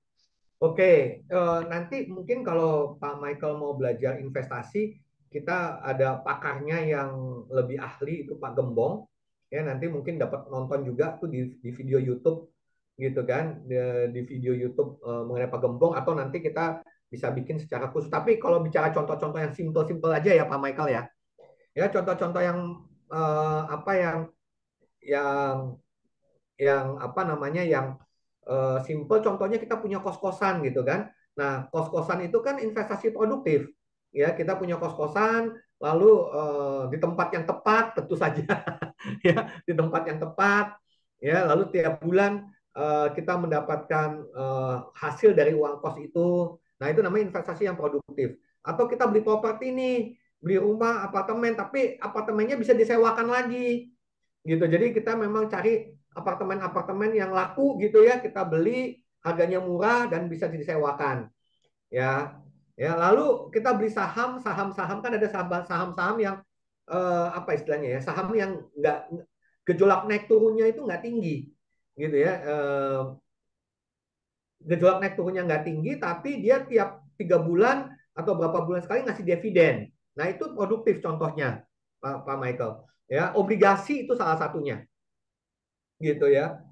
Oke, nanti mungkin kalau Pak Michael mau belajar investasi, kita ada pakarnya yang lebih ahli itu Pak Gembong. Ya, nanti mungkin dapat nonton juga tuh di video YouTube gitu kan, di video YouTube mengenai Pak Gembong atau nanti kita bisa bikin secara khusus. Tapi kalau bicara contoh-contoh yang simple-simple aja ya Pak Michael ya. Ya, contoh-contoh yang apa yang apa namanya yang simple contohnya kita punya kos-kosan gitu kan. Nah, kos-kosan itu kan investasi produktif. Ya, kita punya kos-kosan lalu di tempat yang tepat tentu saja ya, di tempat yang tepat ya, lalu tiap bulan kita mendapatkan hasil dari uang kos itu. Nah, itu namanya investasi yang produktif. Atau kita beli properti nih, beli rumah, apartemen, tapi apartemennya bisa disewakan lagi gitu. Jadi kita memang cari apartemen-apartemen yang laku gitu ya, kita beli harganya murah dan bisa disewakan. Ya. Ya, lalu kita beli saham-saham kan ada saham-saham yang apa istilahnya ya, saham yang nggak gejolak naik turunnya itu nggak tinggi gitu ya. Gejolak naik turunnya nggak tinggi tapi dia tiap 3 bulan atau berapa bulan sekali ngasih dividen. Nah, itu produktif contohnya Pak Michael. Ya, obligasi itu salah satunya gitu ya.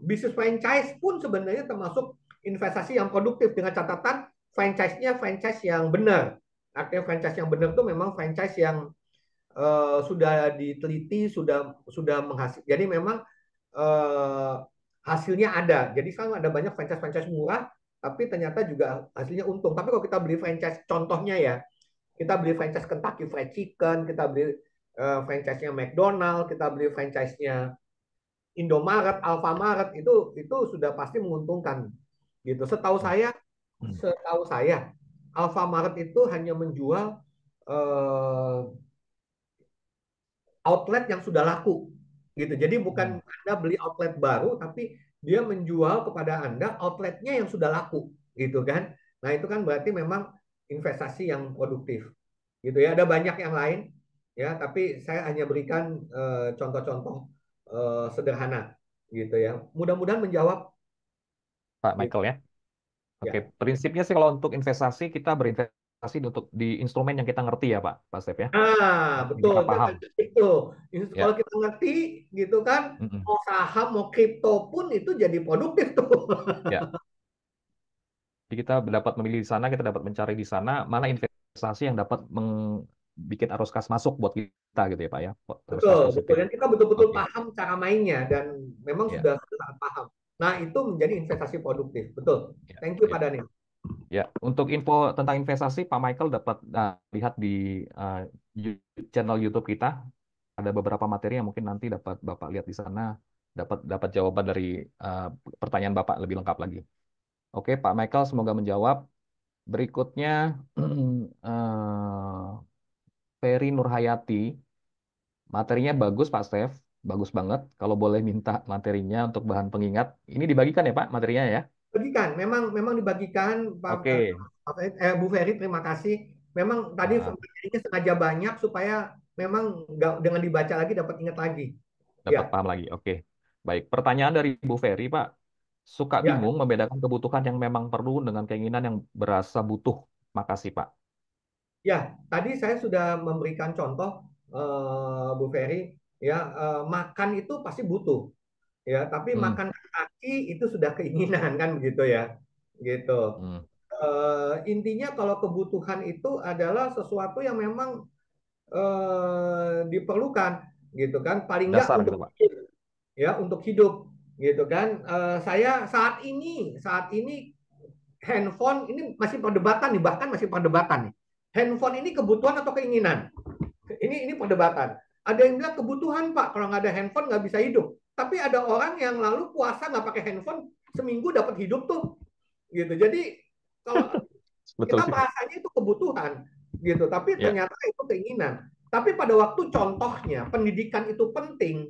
Bisnis franchise pun sebenarnya termasuk investasi yang produktif dengan catatan franchise-nya franchise yang benar. Artinya franchise yang benar itu memang franchise yang sudah diteliti, sudah menghasil. Jadi memang uh, hasilnya ada. Jadi sekarang ada banyak franchise-franchise murah, tapi ternyata juga hasilnya untung. Tapi kalau kita beli franchise, contohnya ya, kita beli franchise Kentucky Fried Chicken, kita beli franchise-nya McDonald, kita beli franchise-nya Indomaret, Alfamaret, itu sudah pasti menguntungkan. Gitu. Hmm. Hmm. Setahu saya, Alfamaret itu hanya menjual eh, outlet yang sudah laku gitu. Jadi Hmm. bukan Anda beli outlet baru, tapi dia menjual kepada Anda outletnya yang sudah laku gitu kan. Nah, itu kan berarti memang investasi yang produktif gitu ya. Ada banyak yang lain ya, tapi saya hanya berikan contoh-contoh sederhana gitu ya. Mudah-mudahan menjawab Pak gitu Michael ya. Oke, ya. prinsipnya sih kalau untuk investasi kita berinvestasi untuk di instrumen yang kita ngerti ya Pak Step ya, yang Betul, kita paham. itu. Kalau Ya. kita ngerti gitu kan, Mm-mm. mau saham, mau kripto pun itu jadi produktif tuh. Ya. Jadi kita dapat memilih di sana, kita dapat mencari di sana mana investasi yang dapat bikin arus kas masuk buat kita gitu ya Pak ya, arus kas Betul, betul. positif. Dan kita betul-betul Oke. paham cara mainnya dan memang Ya. sudah sangat paham. Nah, itu menjadi investasi produktif. Betul. Ya. Thank you, Ya. Pak Daniel. Ya, untuk info tentang investasi, Pak Michael dapat lihat di uh, channel YouTube kita. Ada beberapa materi yang mungkin nanti dapat Bapak lihat di sana, dapat dapat jawaban dari uh, pertanyaan Bapak lebih lengkap lagi. Oke, Pak Michael, semoga menjawab. Berikutnya, Ferry Nurhayati, materinya bagus, Pak Stef, bagus banget. Kalau boleh minta materinya untuk bahan pengingat, ini dibagikan ya, Pak, materinya ya. Bagikan, memang memang dibagikan, Pak, Oke. Bu Ferry, terima kasih. Memang tadi Ah, materinya sengaja banyak supaya memang nggak dengan dibaca lagi dapat ingat lagi. Ya, dapat paham lagi. Oke. Baik, pertanyaan dari Bu Ferry, Pak. Suka ya, bingung membedakan kebutuhan yang memang perlu dengan keinginan yang berasa butuh. Makasih, Pak. ya. Tadi saya sudah memberikan contoh, Bu Ferry, ya, makan itu pasti butuh. Ya, tapi Hmm, makan kaki itu sudah keinginan kan begitu ya, gitu. hmm. Intinya kalau kebutuhan itu adalah sesuatu yang memang diperlukan, gitu kan, paling nggak Dasar untuk gitu, Pak. hidup, ya, untuk hidup, gitu kan. Saya saat ini handphone ini masih perdebatan nih, bahkan masih perdebatan nih. Handphone ini kebutuhan atau keinginan? Ini perdebatan. Ada yang bilang kebutuhan Pak, kalau nggak ada handphone nggak bisa hidup. Tapi ada orang yang lalu puasa nggak pakai handphone seminggu dapat hidup tuh, gitu. Jadi kalau Betul kita juga. merasanya itu kebutuhan, gitu. Tapi Ya, ternyata itu keinginan. Tapi pada waktu contohnya pendidikan itu penting,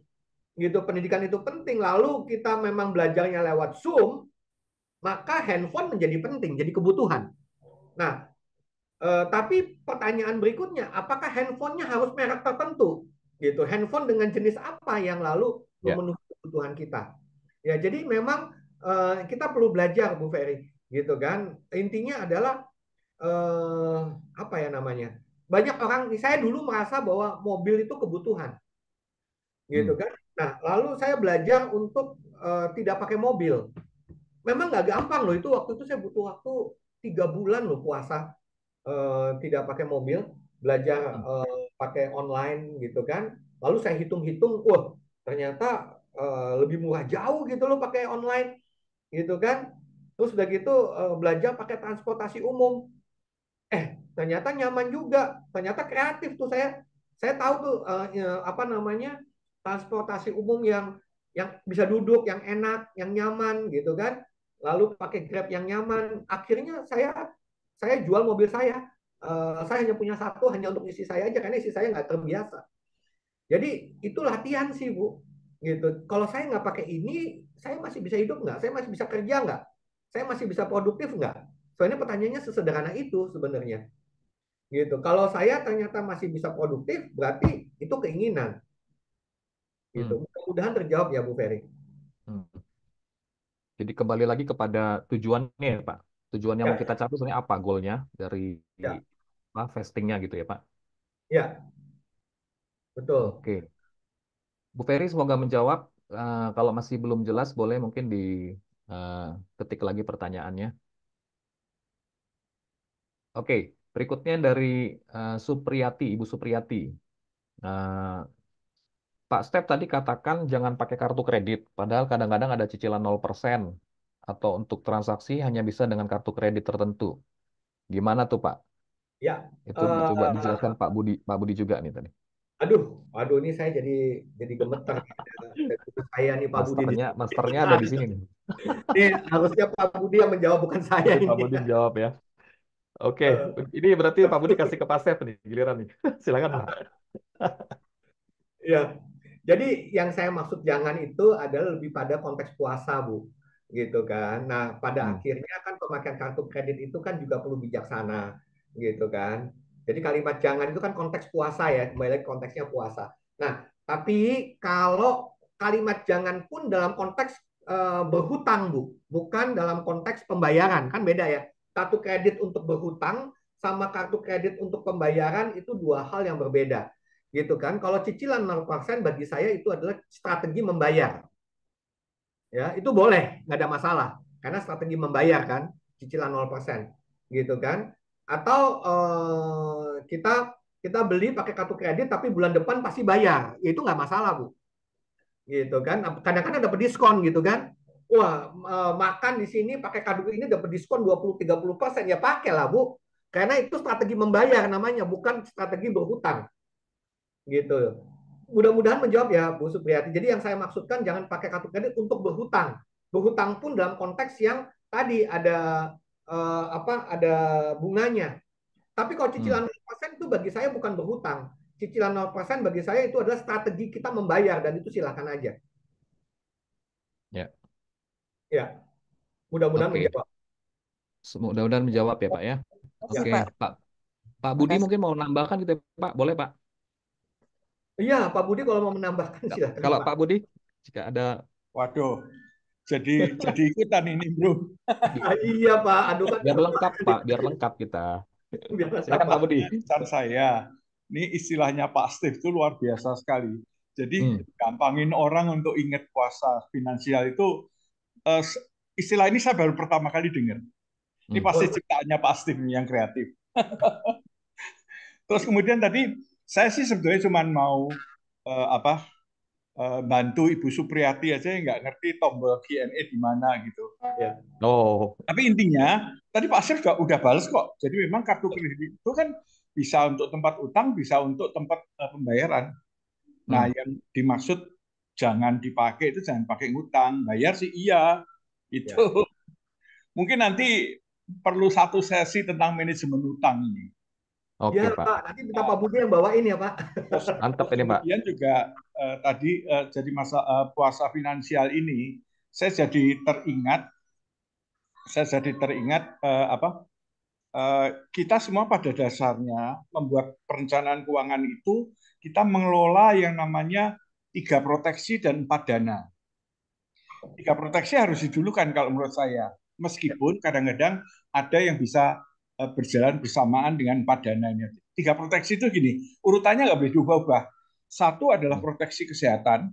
gitu. Pendidikan itu penting. Lalu kita memang belajarnya lewat Zoom, maka handphone menjadi penting, jadi kebutuhan. Nah, tapi pertanyaan berikutnya, apakah handphonenya harus merek tertentu? Gitu. Handphone dengan jenis apa yang lalu ya. memenuhi kebutuhan kita? Ya, jadi memang kita perlu belajar, Bu Ferry, gitu kan. Intinya adalah eh, apa ya namanya? Banyak orang, saya dulu merasa bahwa mobil itu kebutuhan, gitu Hmm. kan. Nah, lalu saya belajar untuk tidak pakai mobil. Memang nggak gampang loh itu, waktu itu saya butuh waktu 3 bulan loh puasa tidak pakai mobil, belajar Hmm. pakai online gitu kan. Lalu saya hitung-hitung, wah ternyata lebih murah jauh gitu loh pakai online gitu kan. Terus udah gitu belajar pakai transportasi umum. Ternyata nyaman juga, ternyata kreatif tuh saya. Saya tahu tuh apa namanya transportasi umum yang bisa duduk, yang enak, yang nyaman gitu kan. Lalu pakai Grab yang nyaman. Akhirnya saya jual mobil saya. Saya hanya punya satu hanya untuk istri saya aja karena istri saya nggak terbiasa. Jadi itu latihan sih Bu. Gitu. Kalau saya nggak pakai ini, saya masih bisa hidup nggak? Saya masih bisa kerja nggak? Saya masih bisa produktif nggak? Soalnya pertanyaannya sesederhana itu sebenarnya. Gitu. Kalau saya ternyata masih bisa produktif, berarti itu keinginan. Gitu. Hmm. Mudah-mudahan terjawab ya Bu Ferry. Hmm. Jadi kembali lagi kepada tujuannya ya, Pak. Tujuan yang mau Ya, kita capai sebenarnya apa goalnya dari ya, apa vestingnya gitu ya, Pak. ya, betul. Oke. Bu Ferry semoga menjawab. Kalau masih belum jelas, boleh mungkin ketik lagi pertanyaannya. Oke, berikutnya dari Supriyati, Ibu Supriyati. Eh, Pak Step tadi katakan jangan pakai kartu kredit, padahal kadang-kadang ada cicilan 0% atau untuk transaksi hanya bisa dengan kartu kredit tertentu. Gimana tuh Pak? Ya, Itu coba dijelaskan eh, Pak Budi juga nih tadi. aduh, aduh ini saya jadi gemeter nih. Ada tugas saya nih Pak Budi di Masternya, sini. masternya ada di sini nih. Ini harusnya Pak Budi yang menjawab bukan saya Jadi Pak ini. Budi jawab ya. Oke, Eh, ini berarti Pak Budi kasih ke Pak Step nih, giliran nih. Silakan Pak. Ya, jadi yang saya maksud jangan itu adalah lebih pada konteks puasa, Bu. Gitu kan. Nah, pada Hmm. akhirnya kan pemakaian kartu kredit itu kan juga perlu bijaksana. Gitu kan. Jadi kalimat jangan itu kan konteks puasa ya, kembali lagi konteksnya puasa. Nah, tapi kalau kalimat jangan pun dalam konteks berhutang, Bu. Bukan dalam konteks pembayaran, kan beda ya. Kartu kredit untuk berhutang sama kartu kredit untuk pembayaran itu dua hal yang berbeda gitu kan. Kalau cicilan 0% bagi saya itu adalah strategi membayar. Ya, itu boleh, nggak ada masalah. Karena strategi membayar kan, cicilan 0% gitu kan. Atau kita kita beli pakai kartu kredit tapi bulan depan pasti bayar. Ya, itu nggak masalah, Bu. Gitu kan. Kadang-kadang dapat diskon gitu kan. Wah, makan di sini pakai kartu ini dapat diskon 20-30%, ya pakailah, Bu. Karena itu strategi membayar namanya, bukan strategi berhutang gitu. Mudah-mudahan menjawab ya Bu Supriyati. Jadi yang saya maksudkan jangan pakai kartu kredit untuk berhutang. Berhutang pun dalam konteks yang tadi ada ada bunganya. Tapi kalau Hmm. cicilan 0% itu bagi saya bukan berhutang. Cicilan 0% bagi saya itu adalah strategi kita membayar dan itu silakan aja. Ya, Ya, mudah-mudahan oke. menjawab. Mudah-mudahan menjawab ya Pak ya. Kasih Oke, Pak. Pak Pak Budi Makasih. mungkin mau nambahkan gitu ya, Pak. Boleh Pak. Iya, Pak Budi kalau mau menambahkan silakan Kalau Pak. Pak Budi jika ada Waduh, jadi ikutan ini, Bro. Iya Pak, aduh kan biar lengkap Pak, biar lengkap kita. biar lengkap Silakan Pak Pak. Budi. Saran saya, ini istilahnya Pak Steve itu luar biasa sekali. Jadi Hmm. gampangin orang untuk ingat puasa finansial itu, eh, istilah ini saya baru pertama kali dengar. Ini Hmm. pasti ciptaannya Pak Steve yang kreatif. Terus kemudian tadi saya sih sebetulnya cuma mau apa bantu Ibu Supriyati aja yang nggak ngerti tombol Q&A di mana gitu. Ya. Oh. Tapi intinya tadi Pak Syed juga udah bales kok. Jadi memang kartu kredit itu kan bisa untuk tempat utang, bisa untuk tempat pembayaran. Nah, Hmm. yang dimaksud jangan dipakai itu jangan pakai ngutang, bayar sih iya. Itu Ya. mungkin nanti perlu satu sesi tentang manajemen utang ini. Oke Ya Pak. Pak, nanti minta Pak Budi yang bawain ya Pak. Terus, Mantap terus ini Pak. kemudian juga tadi jadi masa puasa finansial ini, saya jadi teringat, apa kita semua pada dasarnya membuat perencanaan keuangan itu kita mengelola yang namanya 3 proteksi dan 4 dana. 3 proteksi harus didulukan kalau menurut saya. Meskipun kadang-kadang ada yang bisa berjalan bersamaan dengan 4 dana ini. 3 proteksi itu gini, urutannya nggak boleh diubah-ubah. Satu adalah Hmm. proteksi kesehatan,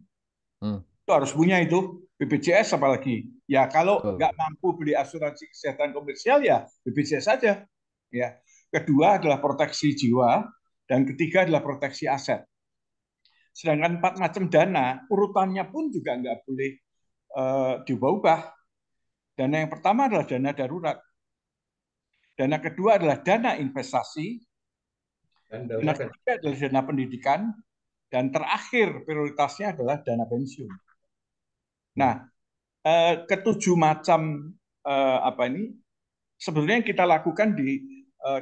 Hmm. itu harus punya itu, BPJS apalagi. Ya kalau Betul. nggak mampu beli asuransi kesehatan komersial ya BPJS saja. Ya. Kedua adalah proteksi jiwa dan ketiga adalah proteksi aset. Sedangkan 4 macam dana urutannya pun juga nggak boleh diubah-ubah. Dana yang pertama adalah dana darurat. Dana kedua adalah dana investasi. Dan Dana darurat dan ketiga adalah dana pendidikan. Dan terakhir prioritasnya adalah dana pensiun. Hmm. Nah, ketujuh macam apa ini sebetulnya yang kita lakukan di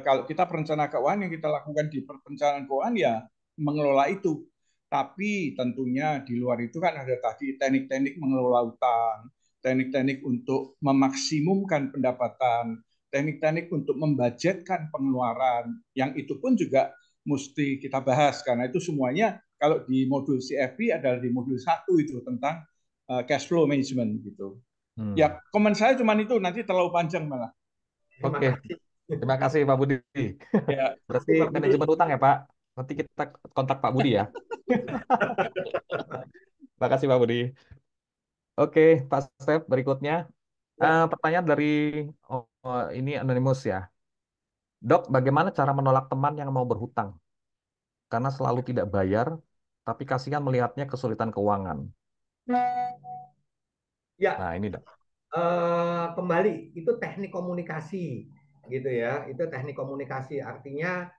kalau kita perencana keuangan yang kita lakukan di perencanaan keuangan ya mengelola itu. Tapi tentunya di luar itu kan ada tadi teknik-teknik mengelola utang, teknik-teknik untuk memaksimumkan pendapatan, teknik-teknik untuk membudgetkan pengeluaran. Yang itu pun juga mesti kita bahas karena itu semuanya kalau di modul CFP adalah di modul 1 itu tentang cash flow management gitu. Hmm. Ya, komen saya cuma itu, nanti terlalu panjang malah. terima Oke. kasih. Terima kasih Pak Budi. Ya, Berarti Terima kasih Pak Budi. manajemen utang ya Pak. Nanti kita kontak Pak Budi ya. Terima kasih Pak Budi. Oke, Pak Step berikutnya. Ya. Pertanyaan dari ini anonimus ya. Dok, bagaimana cara menolak teman yang mau berhutang? Karena selalu tidak bayar tapi kasihan melihatnya kesulitan keuangan. Ya, Nah, ini dah. kembali itu teknik komunikasi gitu ya. Itu teknik komunikasi. Artinya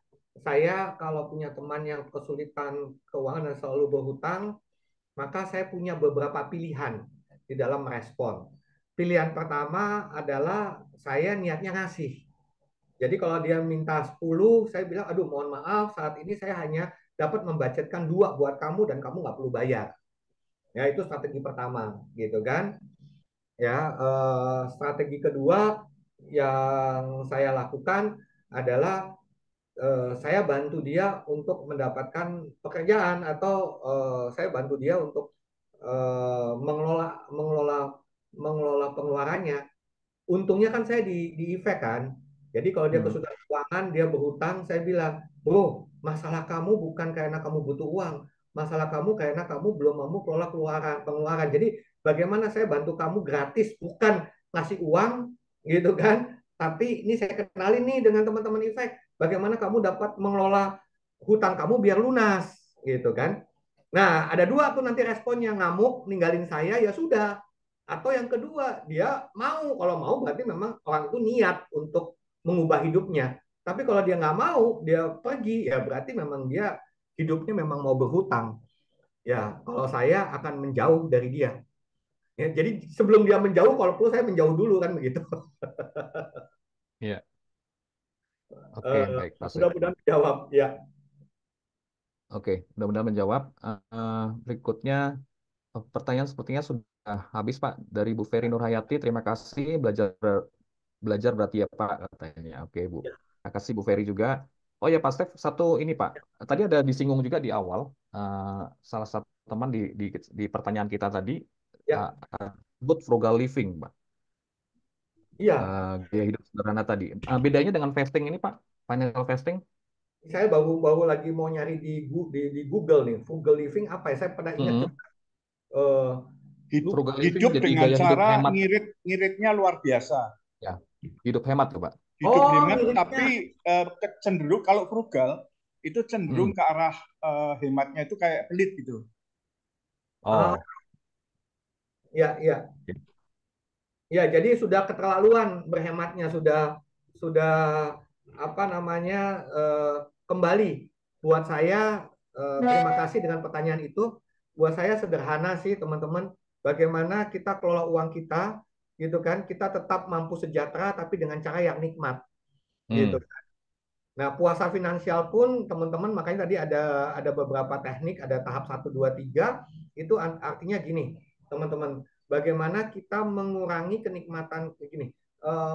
saya kalau punya teman yang kesulitan keuangan dan selalu berhutang, maka saya punya beberapa pilihan di dalam merespon. Pilihan pertama adalah saya niatnya ngasih. Jadi kalau dia minta 10, saya bilang, aduh mohon maaf, saat ini saya hanya dapat membudgetkan 2 buat kamu dan kamu nggak perlu bayar. Ya, itu strategi pertama, gitu kan. Ya, strategi kedua yang saya lakukan adalah saya bantu dia untuk mendapatkan pekerjaan atau saya bantu dia untuk mengelola mengelola mengelola pengeluarannya. Untungnya kan saya di efek kan. Jadi kalau dia Hmm. kesulitan keuangan, dia berhutang, saya bilang, bro, masalah kamu bukan karena kamu butuh uang, masalah kamu karena kamu belum mampu kelola pengeluaran. Jadi bagaimana saya bantu kamu gratis, bukan ngasih uang, gitu kan? Tapi ini saya kenalin nih dengan teman-teman efek, bagaimana kamu dapat mengelola hutang kamu biar lunas, gitu kan? Nah, ada dua tuh nanti responnya, ngamuk, ninggalin saya, ya sudah. Atau yang kedua, dia mau. Kalau mau berarti memang orang itu niat untuk mengubah hidupnya. Tapi kalau dia nggak mau, dia pergi, ya berarti memang dia hidupnya memang mau berhutang. Ya, kalau saya akan menjauh dari dia. Ya, jadi sebelum dia menjauh, kalau perlu saya menjauh dulu kan begitu. Iya. Oke, baik, Pak Seth. Mudah-mudahan jawab. Ya, Oke, mudah-mudahan menjawab. Berikutnya, pertanyaan sepertinya sudah habis, Pak. Dari Bu Ferry Nurhayati, terima kasih. Belajar berarti ya, Pak, katanya. Oke, Bu. Terima kasih, Bu Ferry juga. Oh ya, Pak Steph, satu ini, Pak. Tadi ada disinggung juga di awal, eh, salah satu teman di pertanyaan kita tadi, ya, uh, good frugal living, Pak. iya. Gaya hidup sederhana tadi. Bedanya dengan fasting ini, Pak, financial fasting? Saya baru baru lagi mau nyari di Google nih, frugal living apa ya? Saya pernah ingat Hmm. coba. Eh, lupa. Frugal living Hidup jadi dengan gaya hidup cara hemat, ngirit-ngiritnya luar biasa. ya. Hidup hemat tuh, Pak. Hidup Oh, hemat, miripnya. tapi cenderung kalau frugal itu cenderung Hmm. ke arah hematnya itu kayak pelit gitu. Ah, Oh. ya, ya. Ya, jadi sudah keterlaluan berhematnya, sudah apa namanya kembali. Buat saya terima kasih dengan pertanyaan itu. Buat saya sederhana sih teman-teman. Bagaimana kita kelola uang kita, gitu kan? Kita tetap mampu sejahtera, tapi dengan cara yang nikmat, gitu. Hmm. Nah, puasa finansial pun teman-teman makanya tadi ada beberapa teknik, ada tahap 1, 2, 3. Itu artinya gini, teman-teman, bagaimana kita mengurangi kenikmatan gini,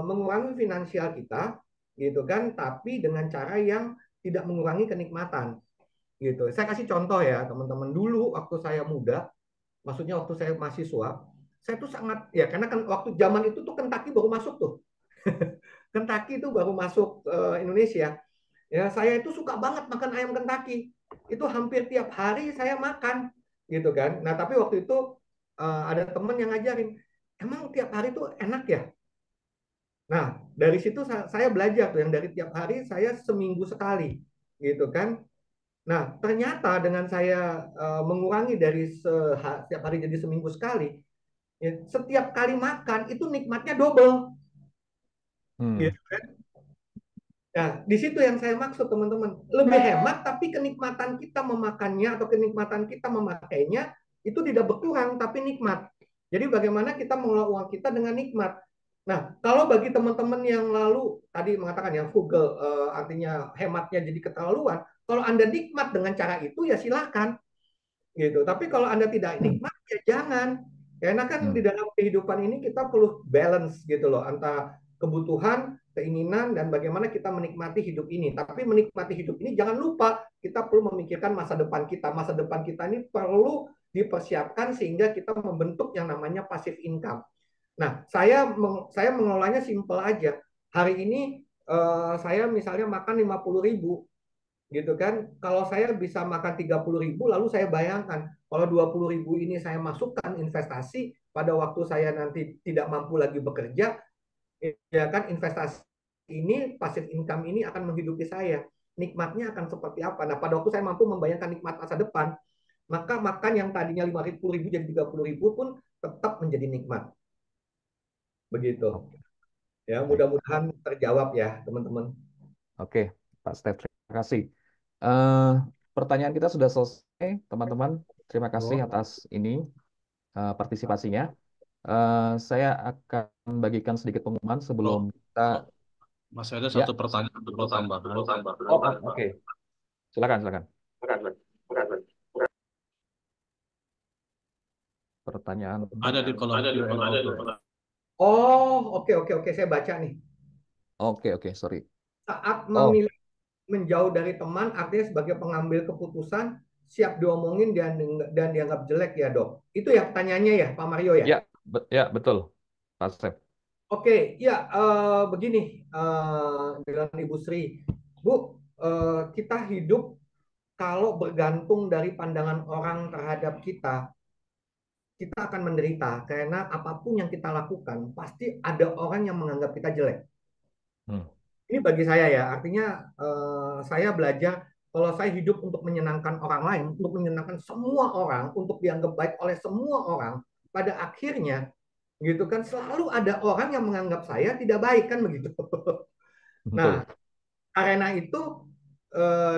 mengurangi finansial kita, gitu kan, tapi dengan cara yang tidak mengurangi kenikmatan, gitu. Saya kasih contoh ya, teman-teman. Dulu waktu saya muda, maksudnya waktu saya mahasiswa, saya tuh sangat ya karena kan waktu zaman itu tuh Kentucky baru masuk tuh. Kentucky itu baru masuk Indonesia. Ya, saya itu suka banget makan ayam Kentucky. Itu hampir tiap hari saya makan, gitu kan. Nah, tapi waktu itu ada temen yang ngajarin, emang tiap hari itu enak ya? Nah, dari situ saya belajar tuh yang dari tiap hari saya seminggu sekali, gitu kan. Nah, ternyata dengan saya mengurangi dari setiap hari jadi seminggu sekali, ya, setiap kali makan itu nikmatnya double. Hmm. Gitu. Nah, di situ yang saya maksud teman-teman. Lebih hemat, tapi kenikmatan kita memakannya atau kenikmatan kita memakainya itu tidak berkurang, tapi nikmat. Jadi bagaimana kita mengelola uang kita dengan nikmat. Nah, kalau bagi teman-teman yang lalu tadi mengatakan yang frugal, artinya hematnya jadi keterlaluan, kalau Anda nikmat dengan cara itu ya silakan gitu. Tapi kalau Anda tidak nikmat ya jangan. Karena kan di Hmm. dalam kehidupan ini kita perlu balance gitu loh antara kebutuhan, keinginan dan bagaimana kita menikmati hidup ini. Tapi menikmati hidup ini jangan lupa kita perlu memikirkan masa depan kita. Masa depan kita ini perlu dipersiapkan sehingga kita membentuk yang namanya passive income. Nah, saya mengelolanya simple aja. Hari ini saya misalnya makan 50.000 gitu kan. Kalau saya bisa makan 30.000, lalu saya bayangkan kalau 20.000 ini saya masukkan investasi pada waktu saya nanti tidak mampu lagi bekerja, ya kan investasi ini passive income ini akan menghidupi saya. Nikmatnya akan seperti apa? Nah, pada waktu saya mampu membayangkan nikmat masa depan, maka makan yang tadinya 50.000 jadi 30.000 pun tetap menjadi nikmat. Begitu. Oke, Ya, baik. mudah-mudahan terjawab ya, teman-teman. Oke, Pak Steph, terima kasih. Eh, Pertanyaan kita sudah selesai, teman-teman. Terima kasih Oh, atas ini partisipasinya. Saya akan bagikan sedikit pengumuman Oh, sebelum kita. masih ada Ya. satu pertanyaan dulu tambahan. Oke. Silakan, silakan. Pertanyaan. Ada di kolom Q&A. oh, oke, oke, oke. Saya baca nih. Oke, sorry. Saat Oh, memilih menjauh dari teman, artinya sebagai pengambil keputusan, siap diomongin dan dianggap jelek ya, Dok. Itu ya pertanyaannya ya, Pak Mario ya? ya, ya betul, Pak Steph. Oke, ya, begini, dengan Ibu Sri. Bu, kita hidup kalau bergantung dari pandangan orang terhadap kita, kita akan menderita. Karena apapun yang kita lakukan, pasti ada orang yang menganggap kita jelek. Hmm. Ini bagi saya ya, artinya saya belajar kalau saya hidup untuk menyenangkan orang lain, untuk menyenangkan semua orang, untuk dianggap baik oleh semua orang, pada akhirnya gitu kan selalu ada orang yang menganggap saya tidak baik kan begitu. Nah, Betul. karena itu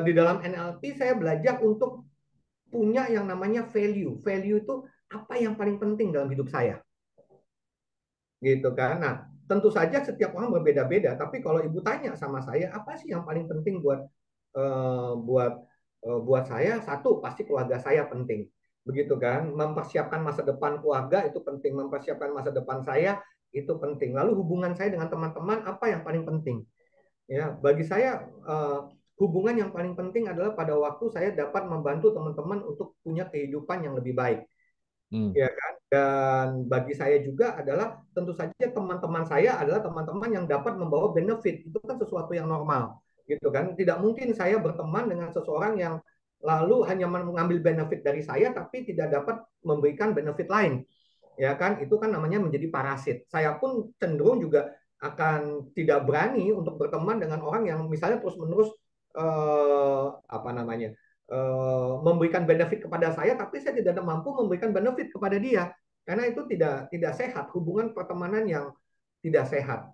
di dalam NLP saya belajar untuk punya yang namanya value. Value itu apa yang paling penting dalam hidup saya, gitu kan. Nah, tentu saja setiap orang berbeda-beda, tapi kalau ibu tanya sama saya apa sih yang paling penting buat eh, buat buat saya, satu pasti keluarga saya penting, begitu kan. Mempersiapkan masa depan keluarga itu penting, mempersiapkan masa depan saya itu penting. Lalu hubungan saya dengan teman-teman apa yang paling penting? Ya, bagi saya hubungan yang paling penting adalah pada waktu saya dapat membantu teman-teman untuk punya kehidupan yang lebih baik, Hmm. ya kan? Dan bagi saya juga adalah tentu saja teman-teman saya adalah teman-teman yang dapat membawa benefit. Itu kan sesuatu yang normal, gitu kan? Tidak mungkin saya berteman dengan seseorang yang lalu hanya mengambil benefit dari saya tapi tidak dapat memberikan benefit lain, ya kan? Itu kan namanya menjadi parasit. Saya pun cenderung juga akan tidak berani untuk berteman dengan orang yang misalnya terus-menerus apa namanya memberikan benefit kepada saya, tapi saya tidak mampu memberikan benefit kepada dia, karena itu tidak sehat, hubungan pertemanan yang tidak sehat,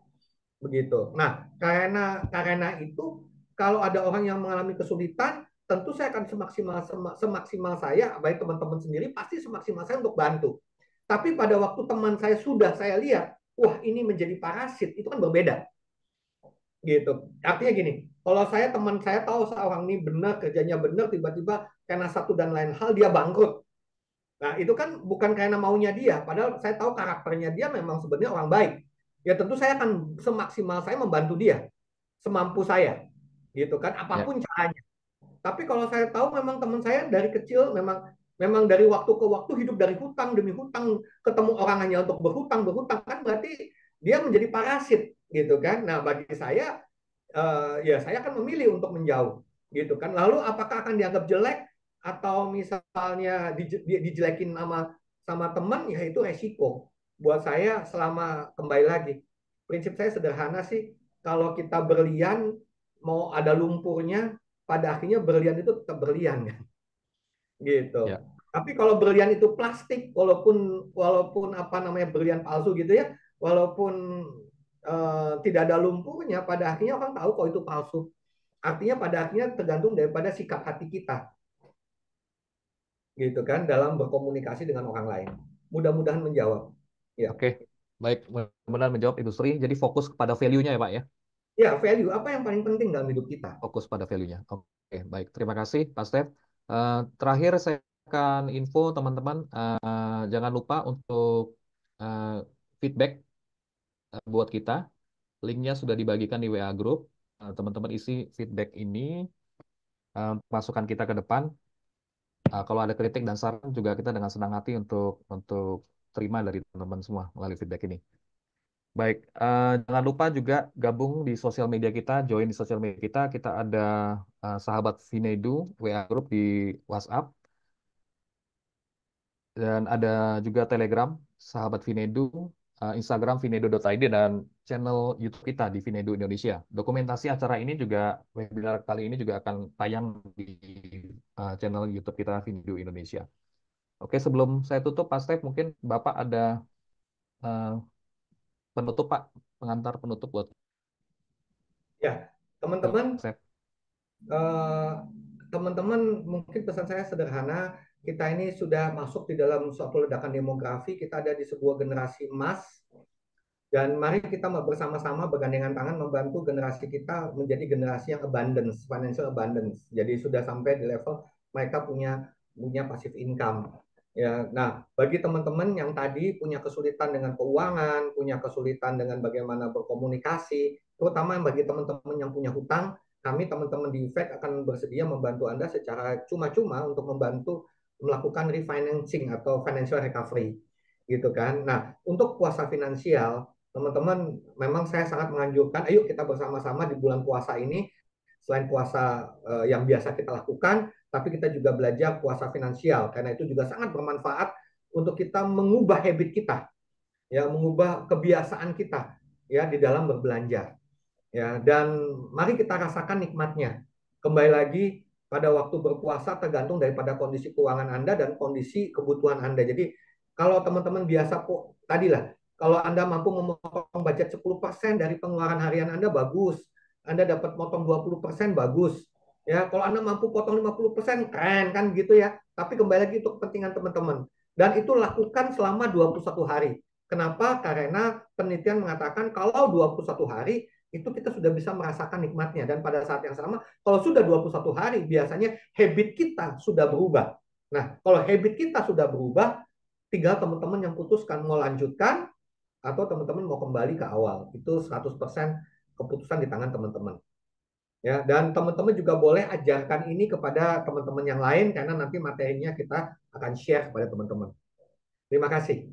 begitu. Nah, karena itu kalau ada orang yang mengalami kesulitan, tentu saya akan semaksimal saya, baik teman-teman sendiri pasti semaksimal saya untuk bantu. Tapi pada waktu teman saya sudah saya lihat, wah ini menjadi parasit, itu kan berbeda, gitu. Artinya gini, kalau saya teman saya tahu seorang ini benar kerjanya benar, tiba-tiba karena satu dan lain hal dia bangkrut. Nah, itu kan bukan karena maunya dia, padahal saya tahu karakternya dia memang sebenarnya orang baik. Ya tentu saya akan semaksimal saya membantu dia, semampu saya, gitu kan, Ya, apapun caranya. Tapi kalau saya tahu memang teman saya dari kecil memang memang dari waktu ke waktu hidup dari hutang demi hutang, ketemu orang hanya untuk berhutang berhutang, kan berarti dia menjadi parasit, gitu kan. Nah, bagi saya ya saya akan memilih untuk menjauh, gitu kan. Lalu apakah akan dianggap jelek atau misalnya dijelekin sama teman, ya itu resiko buat saya. Selama kembali lagi prinsip saya sederhana sih, kalau kita berlian mau ada lumpurnya, pada akhirnya berlian itu tetap berlian kan, gitu. ya, Tapi kalau berlian itu plastik, walaupun walaupun apa namanya berlian palsu gitu ya, walaupun tidak ada lumpurnya, pada akhirnya orang tahu kok itu palsu. Artinya pada akhirnya tergantung daripada sikap hati kita, gitu kan, dalam berkomunikasi dengan orang lain. Mudah-mudahan menjawab. Ya, oke. Baik, benar menjawab Ibu Sri. Jadi fokus kepada value-nya ya, Pak ya. ya value apa yang paling penting dalam hidup kita? Fokus pada value-nya. Oke, baik. Terima kasih, Pak Steph. Terakhir saya akan info teman-teman, jangan lupa untuk eh, feedback buat kita. Linknya sudah dibagikan di WA Group. Teman-teman isi feedback ini, masukan kita ke depan. Kalau ada kritik dan saran juga kita dengan senang hati untuk terima dari teman-teman semua melalui feedback ini. Baik, jangan lupa juga gabung di sosial media kita, join di sosial media kita. Kita ada sahabat Vinedu WA Group di WhatsApp, dan ada juga Telegram sahabat Vinedu, Instagram vinedu.id, dan channel YouTube kita di Vinedu Indonesia. Dokumentasi acara ini juga, webinar kali ini juga akan tayang di channel YouTube kita Video Indonesia. Oke, sebelum saya tutup, Pak Stef, mungkin Bapak ada eh, penutup, Pak, pengantar penutup buat Ya, teman-teman, Stef. eh, teman-teman, mungkin pesan saya sederhana. Kita ini sudah masuk di dalam suatu ledakan demografi. Kita ada di sebuah generasi emas. Dan mari kita bersama-sama bergandengan tangan membantu generasi kita menjadi generasi yang abundance, financial abundance. Jadi sudah sampai di level mereka punya passive income. Ya, nah bagi teman-teman yang tadi punya kesulitan dengan keuangan, punya kesulitan dengan bagaimana berkomunikasi, terutama bagi teman-teman yang punya hutang, kami teman-teman di Efek akan bersedia membantu Anda secara cuma-cuma untuk membantu melakukan refinancing atau financial recovery, gitu kan. Nah, untuk puasa finansial, teman-teman, memang saya sangat menganjurkan, ayo kita bersama-sama di bulan puasa ini, selain puasa yang biasa kita lakukan, tapi kita juga belajar puasa finansial, karena itu juga sangat bermanfaat untuk kita mengubah habit kita, ya, mengubah kebiasaan kita, ya, di dalam berbelanja, ya. Dan mari kita rasakan nikmatnya. Kembali lagi, pada waktu berpuasa tergantung daripada kondisi keuangan Anda dan kondisi kebutuhan Anda. Jadi kalau teman-teman biasa tadilah, kalau Anda mampu memotong budget 10% dari pengeluaran harian Anda, bagus. Anda dapat potong 20%, bagus. Ya, kalau Anda mampu potong 50%, keren kan gitu ya. Tapi kembali lagi untuk kepentingan teman-teman. Dan itu lakukan selama 21 hari. Kenapa? Karena penelitian mengatakan kalau 21 hari itu kita sudah bisa merasakan nikmatnya. Dan pada saat yang sama, kalau sudah 21 hari, biasanya habit kita sudah berubah. Nah, kalau habit kita sudah berubah, tinggal teman-teman yang putuskan mau lanjutkan atau teman-teman mau kembali ke awal. Itu 100% keputusan di tangan teman-teman. Ya, dan teman-teman juga boleh ajarkan ini kepada teman-teman yang lain karena nanti materinya kita akan share kepada teman-teman. Terima kasih.